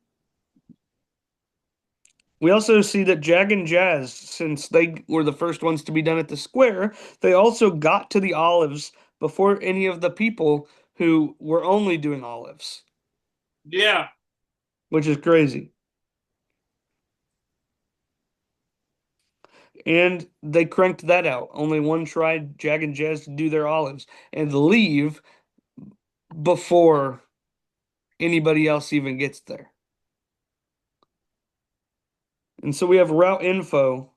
[SPEAKER 1] we also see that Jag and Jazz, since they were the first ones to be done at the square, they also got to the olives before any of the people who were only doing olives,
[SPEAKER 2] Yeah.
[SPEAKER 1] which is crazy. And they cranked that out. Only one tried Jag and Jazz to do their olives and leave before anybody else even gets there. And so we have route info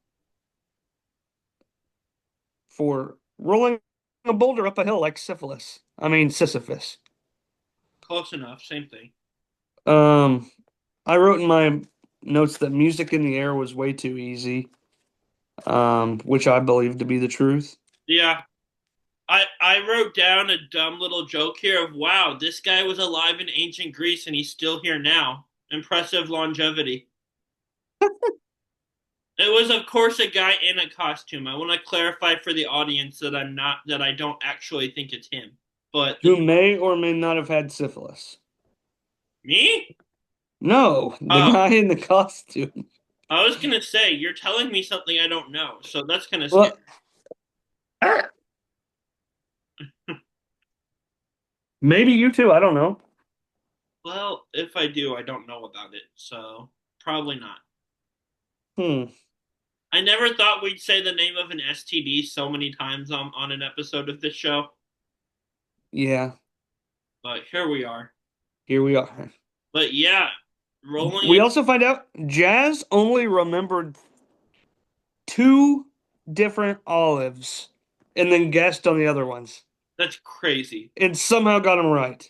[SPEAKER 1] for rolling a boulder up a hill like syphilis. I mean, Sisyphus.
[SPEAKER 2] Close enough. Same thing.
[SPEAKER 1] Um, I wrote in my notes that music in the air was way too easy, which I believe to be the truth.
[SPEAKER 2] Yeah. I wrote down a dumb little joke here of wow, this guy was alive in ancient Greece and he's still here now. Impressive longevity. It was of course a guy in a costume. I want to clarify for the audience that I don't actually think it's him. But
[SPEAKER 1] Who may or may not have had syphilis.
[SPEAKER 2] me?
[SPEAKER 1] No, the
[SPEAKER 2] Oh,
[SPEAKER 1] guy in the costume.
[SPEAKER 2] I was gonna say you're telling me something I don't know, so that's kind of scary.
[SPEAKER 1] Well, maybe you too. I don't know.
[SPEAKER 2] Well, if I do, I don't know about it, so probably not.
[SPEAKER 1] Hmm.
[SPEAKER 2] I never thought we'd say the name of an STD so many times on an episode of this show,
[SPEAKER 1] Yeah,
[SPEAKER 2] but here we are.
[SPEAKER 1] here we are.
[SPEAKER 2] But yeah, rolling
[SPEAKER 1] We
[SPEAKER 2] it,
[SPEAKER 1] also find out Jazz only remembered two different olives and then guessed on the other ones
[SPEAKER 2] that's crazy.
[SPEAKER 1] and somehow got them right.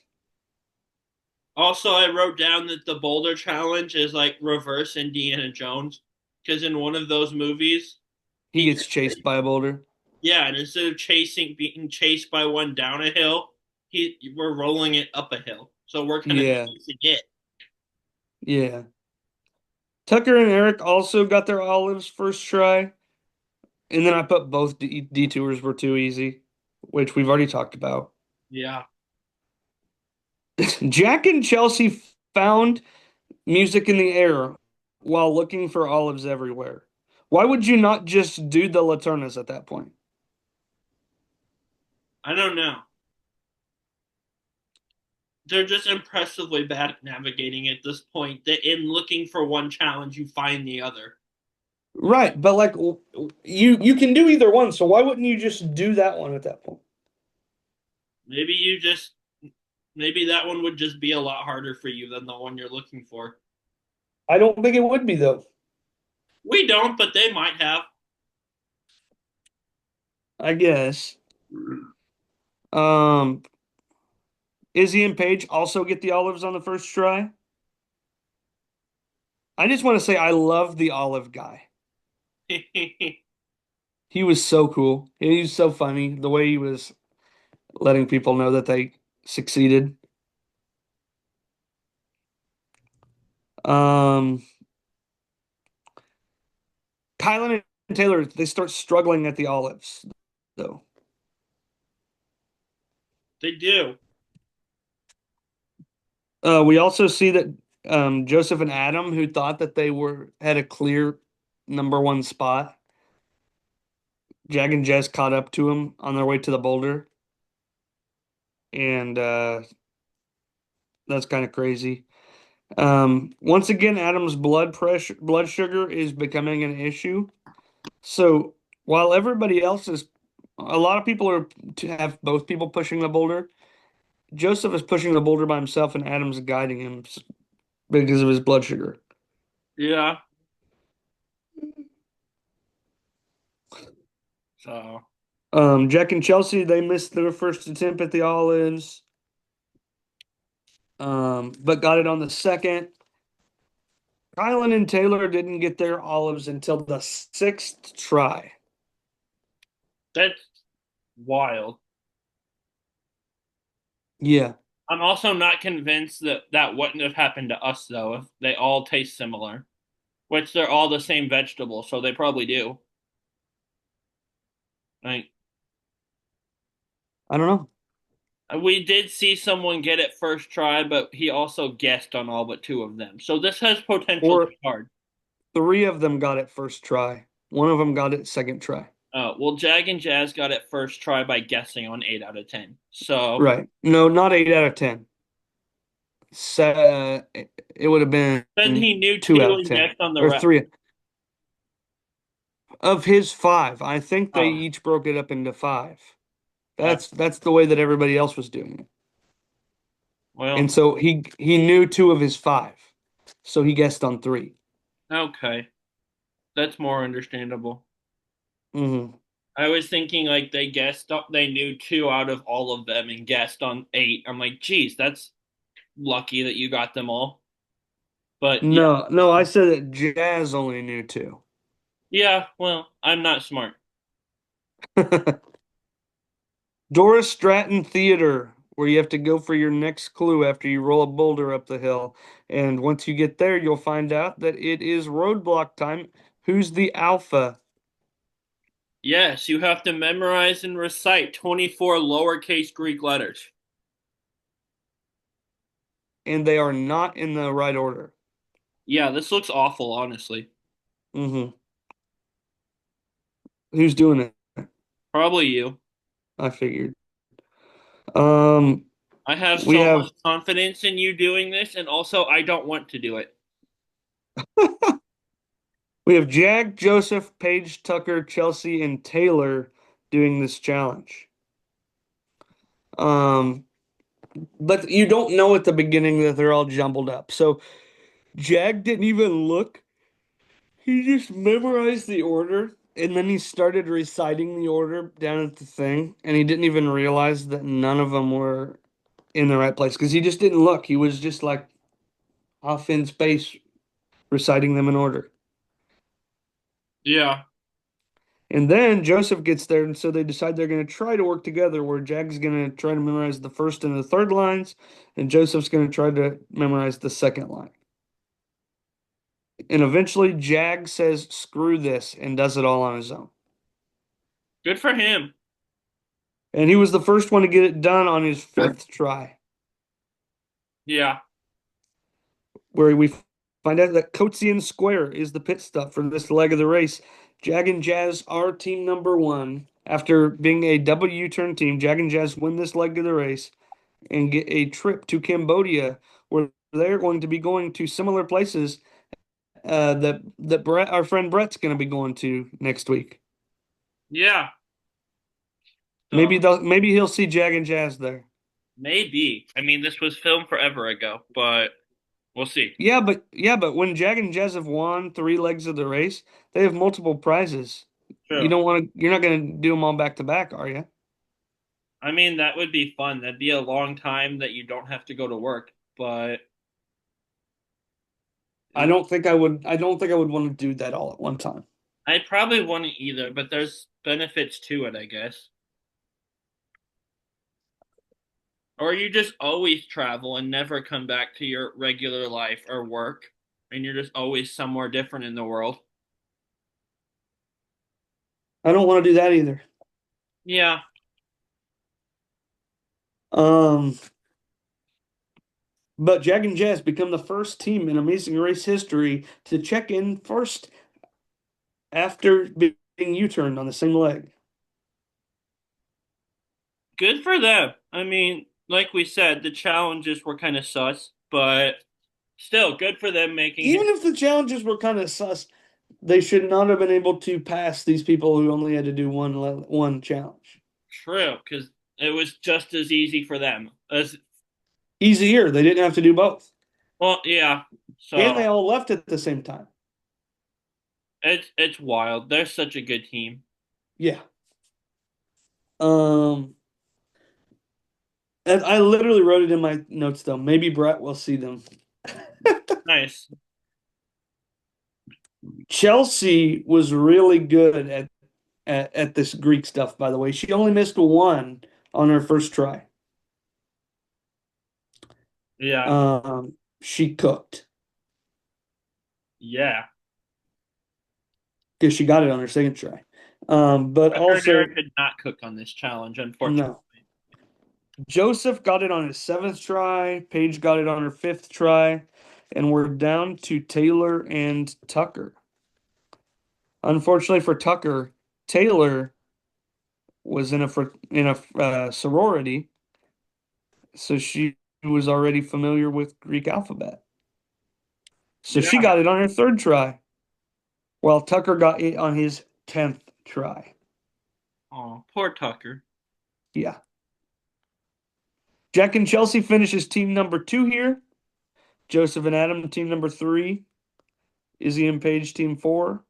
[SPEAKER 2] Also, I wrote down that the boulder challenge is like reverse Indiana Jones, because in one of those movies,
[SPEAKER 1] He
[SPEAKER 2] he
[SPEAKER 1] gets chased by a boulder.
[SPEAKER 2] yeah, and instead of being chased by one down a hill, we're rolling it up a hill. So we're kind of
[SPEAKER 1] Yeah,
[SPEAKER 2] chasing it.
[SPEAKER 1] yeah. Tucker and Eric also got their olives first try, and then I put both detours were too easy, which we've already talked about.
[SPEAKER 2] Yeah.
[SPEAKER 1] Jack and Chelsea found music in the air while looking for olives everywhere. Why would you not just do the laternas at that point?
[SPEAKER 2] I don't know. They're just impressively bad at navigating at this point. That in looking for one challenge, you find the other.
[SPEAKER 1] Right, but like you can do either one, so why wouldn't you just do that one at that point?
[SPEAKER 2] Maybe you just maybe that one would just be a lot harder for you than the one you're looking for.
[SPEAKER 1] I don't think it would be though.
[SPEAKER 2] We don't, but they might have.
[SPEAKER 1] I guess. Um, Izzy and Paige also get the olives on the first try. I just want to say I love the olive guy. He was so cool. He was so funny. The way he was letting people know that they succeeded. Um, Kylan Taylor, they start struggling at the olives, though.
[SPEAKER 2] They do.
[SPEAKER 1] We also see that Joseph and Adam, who thought that they were had a clear number one spot, Jag and Jess caught up to him on their way to the boulder, and that's kind of crazy. Once again, Adam's blood sugar is becoming an issue. So while everybody else is, a lot of people are to have both people pushing the boulder. Joseph is pushing the boulder by himself, and Adam's guiding him because of his blood sugar.
[SPEAKER 2] Yeah. So
[SPEAKER 1] Jack and Chelsea, they missed their first attempt at the olives, but got it on the second. Kylan and Taylor didn't get their olives until the sixth try.
[SPEAKER 2] that's wild.
[SPEAKER 1] Yeah,
[SPEAKER 2] I'm also not convinced that that wouldn't have happened to us though, if they all taste similar, which they're all the same vegetable, so they probably do. Like
[SPEAKER 1] I don't know.
[SPEAKER 2] we did see someone get it first try, but he also guessed on all but two of them. So this has potential to
[SPEAKER 1] Or
[SPEAKER 2] be hard.
[SPEAKER 1] three of them got it first try. One of them got it second try.
[SPEAKER 2] Well, Jag and Jazz got it first try by guessing on 8 out of 10. So
[SPEAKER 1] Right. No, not 8 out of 10. It would have
[SPEAKER 2] then
[SPEAKER 1] been
[SPEAKER 2] he knew
[SPEAKER 1] two
[SPEAKER 2] two
[SPEAKER 1] out of
[SPEAKER 2] and
[SPEAKER 1] 10
[SPEAKER 2] guessed on the
[SPEAKER 1] or
[SPEAKER 2] rest.
[SPEAKER 1] three of his five. I think they
[SPEAKER 2] Oh,
[SPEAKER 1] each broke it up into five.
[SPEAKER 2] that
[SPEAKER 1] That's the way that everybody else was doing it.
[SPEAKER 2] well,
[SPEAKER 1] And so he knew two of his five. So he guessed on three.
[SPEAKER 2] okay. That's more understandable.
[SPEAKER 1] Hmm.
[SPEAKER 2] I was thinking like they knew two out of all of them and guessed on eight. I'm like, geez, that's lucky that you got them all. But yeah,
[SPEAKER 1] No, no, I said that Jazz only knew two.
[SPEAKER 2] yeah, well, I'm not smart.
[SPEAKER 1] Doris Stratton Theater, where you have to go for your next clue after you roll a boulder up the hill. And once you get there, you'll find out that it is roadblock time. Who's the alpha?
[SPEAKER 2] Yes, you have to memorize and recite 24 lowercase Greek letters.
[SPEAKER 1] And they are not in the right order.
[SPEAKER 2] Yeah, this looks awful, honestly.
[SPEAKER 1] Hmm. Who's doing it?
[SPEAKER 2] Probably you.
[SPEAKER 1] I figured. Um,
[SPEAKER 2] I have
[SPEAKER 1] we
[SPEAKER 2] so much
[SPEAKER 1] have
[SPEAKER 2] confidence in you doing this, and also I don't want to do it.
[SPEAKER 1] we have Jag, Joseph, Paige, Tucker, Chelsea, and Taylor doing this challenge. Um, but you don't know at the beginning that they're all jumbled up. So Jag didn't even look. He just memorized the order and then he started reciting the order down at the thing, and he didn't even realize that none of them were in the right place because he just didn't look. He was just like off in space reciting them in order.
[SPEAKER 2] Yeah,
[SPEAKER 1] And then Joseph gets there, and so they decide they're going to try to work together, where Jag's going to try to memorize the first and the third lines, and Joseph's going to try to memorize the second line. And eventually, Jag says, "Screw this," and does it all on his own.
[SPEAKER 2] good for him.
[SPEAKER 1] And he was the first one to get it done on his fifth try,
[SPEAKER 2] Yeah,
[SPEAKER 1] where we find out that Coatsian Square is the pit stop for this leg of the race. Jag and Jazz are team number one. After being a double U-turn team, Jag and Jazz win this leg of the race and get a trip to Cambodia, where they're going to be going to similar places that Brett, our friend Brett's going to be going to next week.
[SPEAKER 2] yeah. So
[SPEAKER 1] Maybe he'll see Jag and Jazz there.
[SPEAKER 2] maybe. I mean, this was filmed forever ago, but we'll see.
[SPEAKER 1] Yeah, but when Jag and Jazz have won three legs of the race, they have multiple prizes.
[SPEAKER 2] True.
[SPEAKER 1] You're not going to do them all back to back, are you?
[SPEAKER 2] I mean, that would be fun. That'd be a long time that you don't have to go to work, but it,
[SPEAKER 1] I don't think I would want to do that all at one time.
[SPEAKER 2] I probably wouldn't either, but there's benefits to it, I guess. Or you just always travel and never come back to your regular life or work, and you're just always somewhere different in the world.
[SPEAKER 1] I don't want to do that either.
[SPEAKER 2] Yeah,
[SPEAKER 1] Um, but Jag and Jazz become the first team in Amazing Race history to check in first after being U-turned on the same leg.
[SPEAKER 2] good for them. I mean, like we said, the challenges were kind of sus, but still good for them making
[SPEAKER 1] Even
[SPEAKER 2] it
[SPEAKER 1] if the challenges were kind of sus, they should not have been able to pass these people who only had to do one challenge.
[SPEAKER 2] true because it was just as easy for them as
[SPEAKER 1] Easier. They didn't have to do both.
[SPEAKER 2] well, yeah.
[SPEAKER 1] And
[SPEAKER 2] So
[SPEAKER 1] they all left at the same time.
[SPEAKER 2] it's wild. They're such a good team.
[SPEAKER 1] Yeah. Um, and I literally wrote it in my notes though. Maybe Brett will see them.
[SPEAKER 2] Nice.
[SPEAKER 1] Chelsea was really good at this Greek stuff, by the way. She only missed one on her first try.
[SPEAKER 2] Yeah.
[SPEAKER 1] She cooked
[SPEAKER 2] Yeah.
[SPEAKER 1] because she got it on her second try. But
[SPEAKER 2] Tucker and Eric
[SPEAKER 1] also,
[SPEAKER 2] could not cook on this challenge, unfortunately.
[SPEAKER 1] no. Joseph got it on his seventh try. Paige got it on her fifth try. And we're down to Taylor and Tucker. Unfortunately for Tucker, Taylor was in a sorority, so she was already familiar with Greek alphabet. So
[SPEAKER 2] Yeah.
[SPEAKER 1] she got it on her third try, while Tucker got it on his 10th try.
[SPEAKER 2] Oh, poor Tucker.
[SPEAKER 1] Yeah. Jack and Chelsea finishes team number two here. Joseph and Adam, team number three. Izzy and Paige, team four.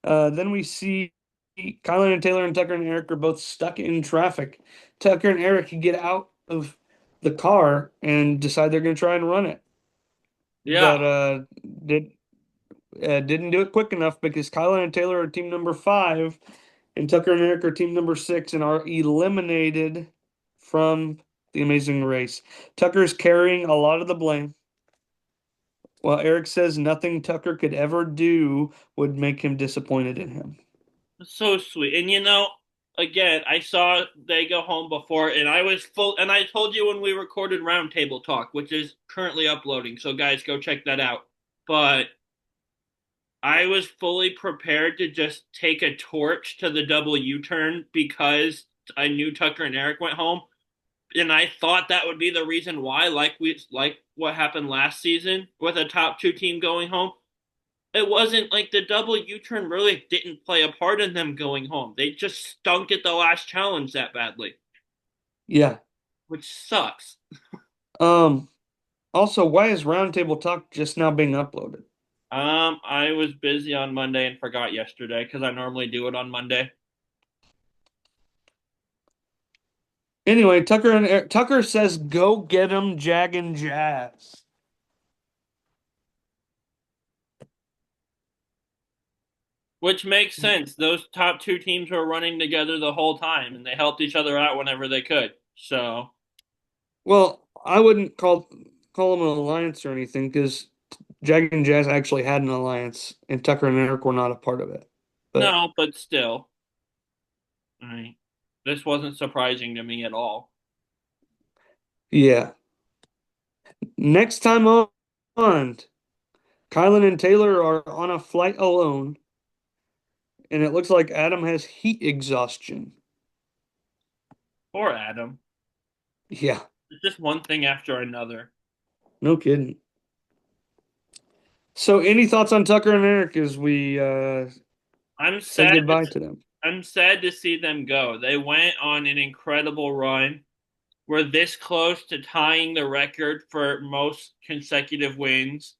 [SPEAKER 1] Then we see Kylan and Taylor and Tucker and Eric are both stuck in traffic. Tucker and Eric get out of the car and decide they're going to try and run it,
[SPEAKER 2] Yeah.
[SPEAKER 1] but did didn't do it quick enough because Kylan and Taylor are team number five, and Tucker and Eric are team number six and are eliminated from the Amazing Race. Tucker's carrying a lot of the blame, while Eric says nothing Tucker could ever do would make him disappointed in him.
[SPEAKER 2] So sweet. And again, I saw they go home before, and I was full. And I told you when we recorded Roundtable Talk, which is currently uploading. So, guys, go check that out. But I was fully prepared to just take a torch to the double U turn because I knew Tucker and Eric went home. And I thought that would be the reason why, like what happened last season with a top two team going home. It wasn't like the double U-turn really didn't play a part in them going home. They just stunk at the last challenge that badly,
[SPEAKER 1] Yeah.
[SPEAKER 2] which sucks.
[SPEAKER 1] Um, Also, why is Roundtable Talk just now being uploaded?
[SPEAKER 2] I was busy on Monday and forgot yesterday because I normally do it on Monday.
[SPEAKER 1] Anyway, Tucker says, "Go get 'em, Jag and Jazz."
[SPEAKER 2] Which makes sense. Those top two teams were running together the whole time and they helped each other out whenever they could. So,
[SPEAKER 1] Well, I wouldn't call them an alliance or anything because Jag and Jazz actually had an alliance, and Tucker and Eric were not a part of it. But
[SPEAKER 2] no, but still. I mean, this wasn't surprising to me at all.
[SPEAKER 1] yeah, next time on, Kylan and Taylor are on a flight alone, and it looks like Adam has heat exhaustion.
[SPEAKER 2] Poor Adam.
[SPEAKER 1] Yeah,
[SPEAKER 2] It's just one thing after another.
[SPEAKER 1] no kidding. So, any thoughts on Tucker and Eric as we
[SPEAKER 2] I'm
[SPEAKER 1] say
[SPEAKER 2] sad
[SPEAKER 1] goodbye to them?
[SPEAKER 2] I'm sad to see them go. They went on an incredible run. We're this close to tying the record for most consecutive wins.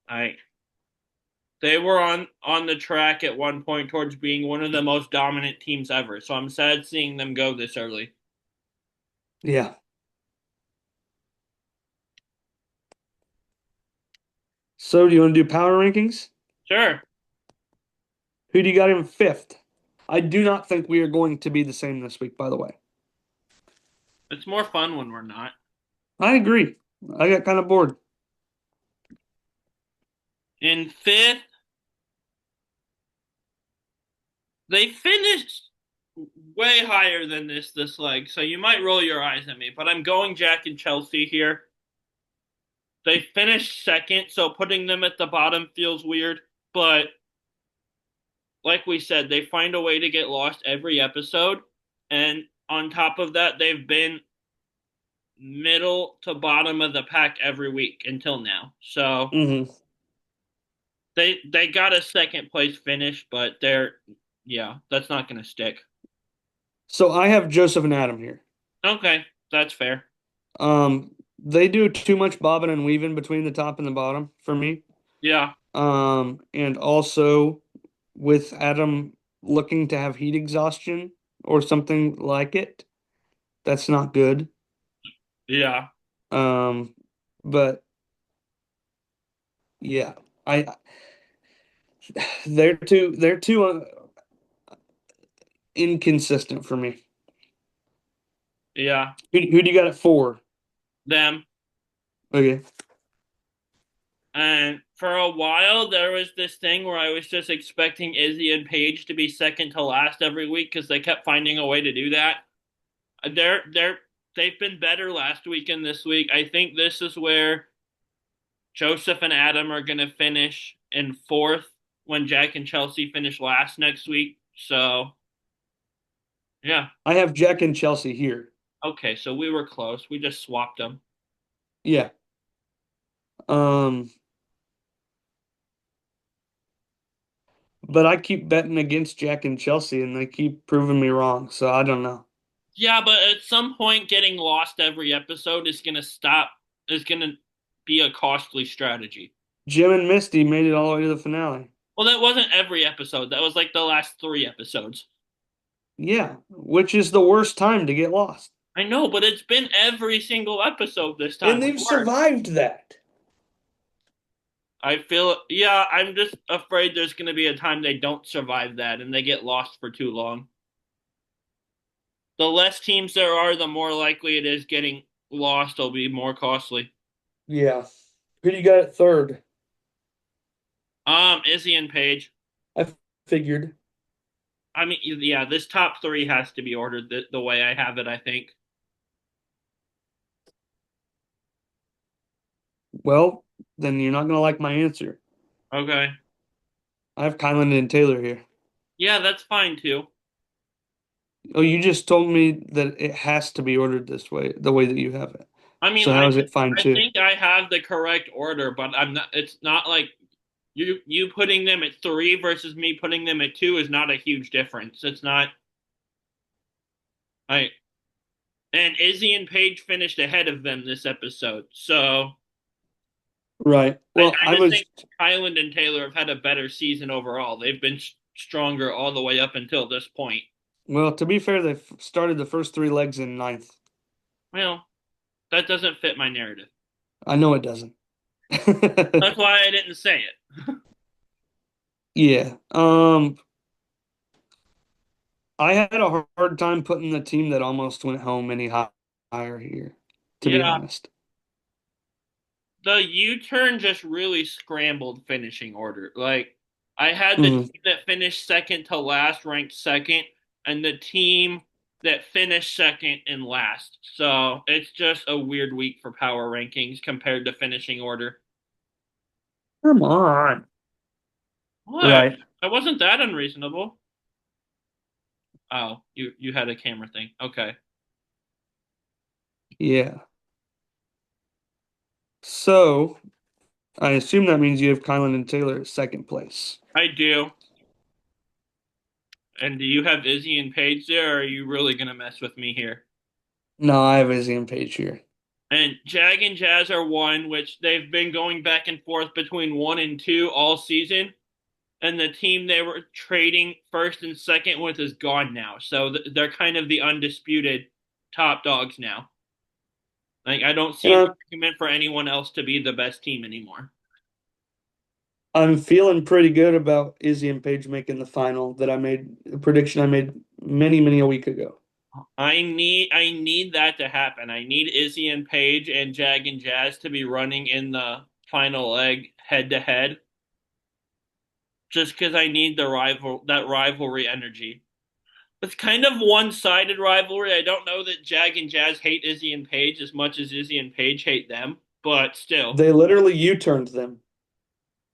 [SPEAKER 2] I They were on the track at one point towards being one of the most dominant teams ever. So I'm sad seeing them go this early.
[SPEAKER 1] Yeah. So, do you want to do power rankings?
[SPEAKER 2] Sure.
[SPEAKER 1] Who do you got in fifth? I do not think we are going to be the same this week, by the way.
[SPEAKER 2] It's more fun when we're not.
[SPEAKER 1] I agree. I got kind of bored.
[SPEAKER 2] In fifth, They finished way higher than this leg, so you might roll your eyes at me, but I'm going Jack and Chelsea here. They finished second, so putting them at the bottom feels weird, but like we said, they find a way to get lost every episode, and on top of that, they've been middle to bottom of the pack every week until now. So
[SPEAKER 1] Hmm.
[SPEAKER 2] they got a second place finish, but yeah, that's not going to stick.
[SPEAKER 1] So I have Joseph and Adam here.
[SPEAKER 2] Okay, that's fair.
[SPEAKER 1] They do too much bobbing and weaving between the top and the bottom for me.
[SPEAKER 2] Yeah,
[SPEAKER 1] And also with Adam looking to have heat exhaustion or something like it, that's not good.
[SPEAKER 2] yeah,
[SPEAKER 1] Um, but yeah, I they're too inconsistent for me.
[SPEAKER 2] yeah.
[SPEAKER 1] Who do you got at four?
[SPEAKER 2] Them.
[SPEAKER 1] Okay.
[SPEAKER 2] And for a while, there was this thing where I was just expecting Izzy and Paige to be second to last every week because they kept finding a way to do that. They've been better last week and this week. I think this is where Joseph and Adam are going to finish in fourth when Jack and Chelsea finish last next week. So, yeah.
[SPEAKER 1] I have Jack and Chelsea here.
[SPEAKER 2] Okay, so we were close. We just swapped them.
[SPEAKER 1] Yeah. Um, but I keep betting against Jack and Chelsea and they keep proving me wrong, so I don't know.
[SPEAKER 2] Yeah, but at some point, getting lost every episode is going to stop, is going to be a costly strategy.
[SPEAKER 1] Jim and Misty made it all the way to the finale.
[SPEAKER 2] Well, that wasn't every episode. That was like the last three episodes.
[SPEAKER 1] Yeah, which is the worst time to get lost.
[SPEAKER 2] I know, but it's been every single episode this
[SPEAKER 1] And
[SPEAKER 2] time. It
[SPEAKER 1] they've
[SPEAKER 2] worked.
[SPEAKER 1] survived that.
[SPEAKER 2] I feel, yeah, I'm just afraid there's going to be a time they don't survive that and they get lost for too long. The less teams there are, the more likely it is getting lost will be more costly.
[SPEAKER 1] Yeah. Who do you got at third?
[SPEAKER 2] Izzy and Paige.
[SPEAKER 1] I figured.
[SPEAKER 2] I mean, yeah, this top three has to be ordered the way I have it, I think.
[SPEAKER 1] Well, then you're not gonna like my answer.
[SPEAKER 2] Okay.
[SPEAKER 1] I have Kylan and Taylor here.
[SPEAKER 2] Yeah, that's fine too.
[SPEAKER 1] Oh, you just told me that it has to be ordered this way, the way that you have it.
[SPEAKER 2] I mean,
[SPEAKER 1] So how is it fine
[SPEAKER 2] I
[SPEAKER 1] too?
[SPEAKER 2] think I have the correct order, but I'm not. It's not like you putting them at three versus me putting them at two is not a huge difference. It's not. I and Izzy and Paige finished ahead of them this episode, so
[SPEAKER 1] Right. Well,
[SPEAKER 2] I
[SPEAKER 1] I
[SPEAKER 2] just
[SPEAKER 1] was
[SPEAKER 2] think Hyland and Taylor have had a better season overall. They've been stronger all the way up until this point.
[SPEAKER 1] well, to be fair, they started the first three legs in ninth.
[SPEAKER 2] Well, that doesn't fit my narrative.
[SPEAKER 1] I know it doesn't.
[SPEAKER 2] That's why I didn't say it.
[SPEAKER 1] Yeah. I had a hard time putting the team that almost went home any higher here, to be
[SPEAKER 2] Yeah,
[SPEAKER 1] honest.
[SPEAKER 2] the U-turn just really scrambled finishing order. Like I had the
[SPEAKER 1] Mhm.
[SPEAKER 2] team that finished second to last ranked second, and the team that finished second and last. So it's just a weird week for power rankings compared to finishing order.
[SPEAKER 1] Come on.
[SPEAKER 2] What?
[SPEAKER 1] Right.
[SPEAKER 2] I wasn't that unreasonable. Oh, you had a camera thing. Okay.
[SPEAKER 1] Yeah. So I assume that means you have Kylan and Taylor at second place.
[SPEAKER 2] I do. And do you have Izzy and Paige there, or are you really gonna mess with me here?
[SPEAKER 1] No, I have Izzy and Paige here.
[SPEAKER 2] And Jag and Jazz are one, which they've been going back and forth between one and two all season. And the team they were trading first and second with is gone now. So they're kind of the undisputed top dogs now. Like, I don't see
[SPEAKER 1] And
[SPEAKER 2] an
[SPEAKER 1] I'm
[SPEAKER 2] argument for anyone else to be the best team anymore.
[SPEAKER 1] I'm feeling pretty good about Izzy and Paige making the final that I made a prediction I made many a week ago.
[SPEAKER 2] I need that to happen. I need Izzy and Paige and Jag and Jazz to be running in the final leg head to head. just because I need that rivalry energy. It's kind of one-sided rivalry. I don't know that Jag and Jazz hate Izzy and Paige as much as Izzy and Paige hate them, but still.
[SPEAKER 1] They literally U-turned them.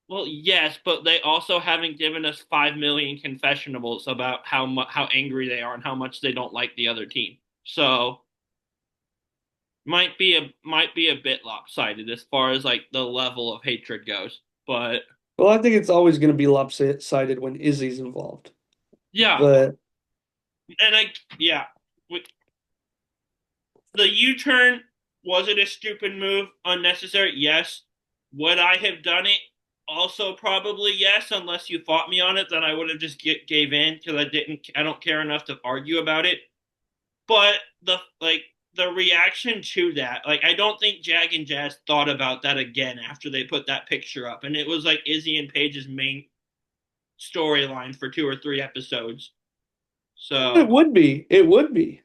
[SPEAKER 2] Well, yes, but they also haven't given us 5 million confessionables about how angry they are and how much they don't like the other team. So might be a bit lopsided as far as like the level of hatred goes. But
[SPEAKER 1] Well, I think it's always going to be lopsided when Izzy's involved.
[SPEAKER 2] yeah,
[SPEAKER 1] But
[SPEAKER 2] and yeah, the U-turn, was it a stupid move, unnecessary? Yes. Would I have done it? Also probably yes, unless you fought me on it, then I would have just gave in because I don't care enough to argue about it. But the reaction to that, like I don't think Jag and Jazz thought about that again after they put that picture up, and it was like Izzy and Paige's main storyline for 2 or 3 episodes.
[SPEAKER 1] it
[SPEAKER 2] So
[SPEAKER 1] would be. It would be.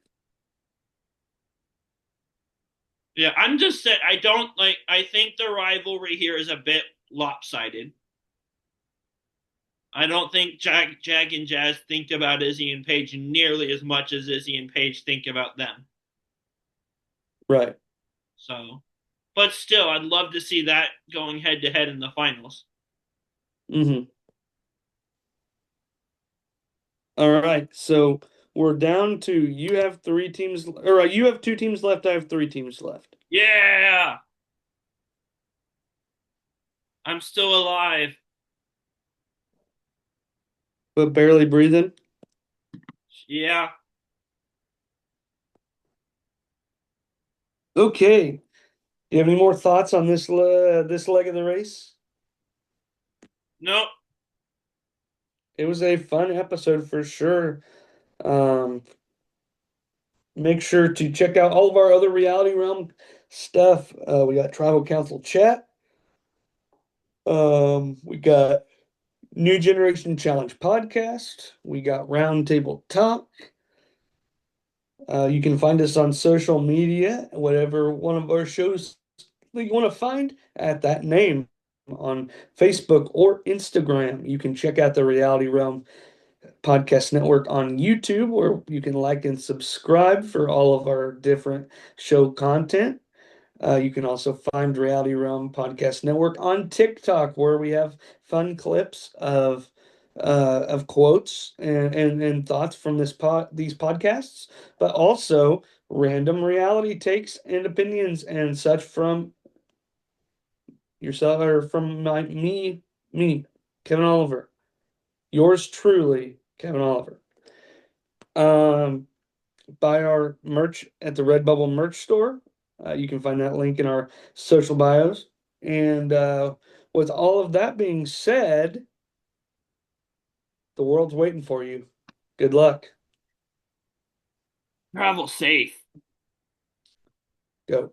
[SPEAKER 2] yeah, I'm just saying I don't like. I think the rivalry here is a bit lopsided. I don't think Jag and Jazz think about Izzy and Paige nearly as much as Izzy and Paige think about them.
[SPEAKER 1] Right.
[SPEAKER 2] So, but still, I'd love to see that going head to head in the finals.
[SPEAKER 1] Hmm. All right. So we're down to you have three teams, or you have two teams left. I have three teams left.
[SPEAKER 2] Yeah, I'm still alive.
[SPEAKER 1] But barely breathing.
[SPEAKER 2] Yeah,
[SPEAKER 1] Okay. You have any more thoughts on this leg of the race?
[SPEAKER 2] no,
[SPEAKER 1] It was a fun episode for sure. Um, Make sure to check out all of our other Reality Realm stuff. We got Tribal Council chat. We got New Generation Challenge podcast. We got Roundtable Talk. You can find us on social media, whatever one of our shows that you want to find at that name on Facebook or Instagram. You can check out the Reality Realm Podcast Network on YouTube, where you can like and subscribe for all of our different show content. You can also find Reality Realm Podcast Network on TikTok, where we have fun clips of quotes and thoughts from these podcasts, but also random reality takes and opinions and such from yourself or from me, Kevin Oliver. Yours truly, Kevin Oliver. Um, buy our merch at the Redbubble merch store. You can find that link in our social bios. And with all of that being said, the world's waiting for you. Good luck.
[SPEAKER 2] travel safe.
[SPEAKER 1] Go.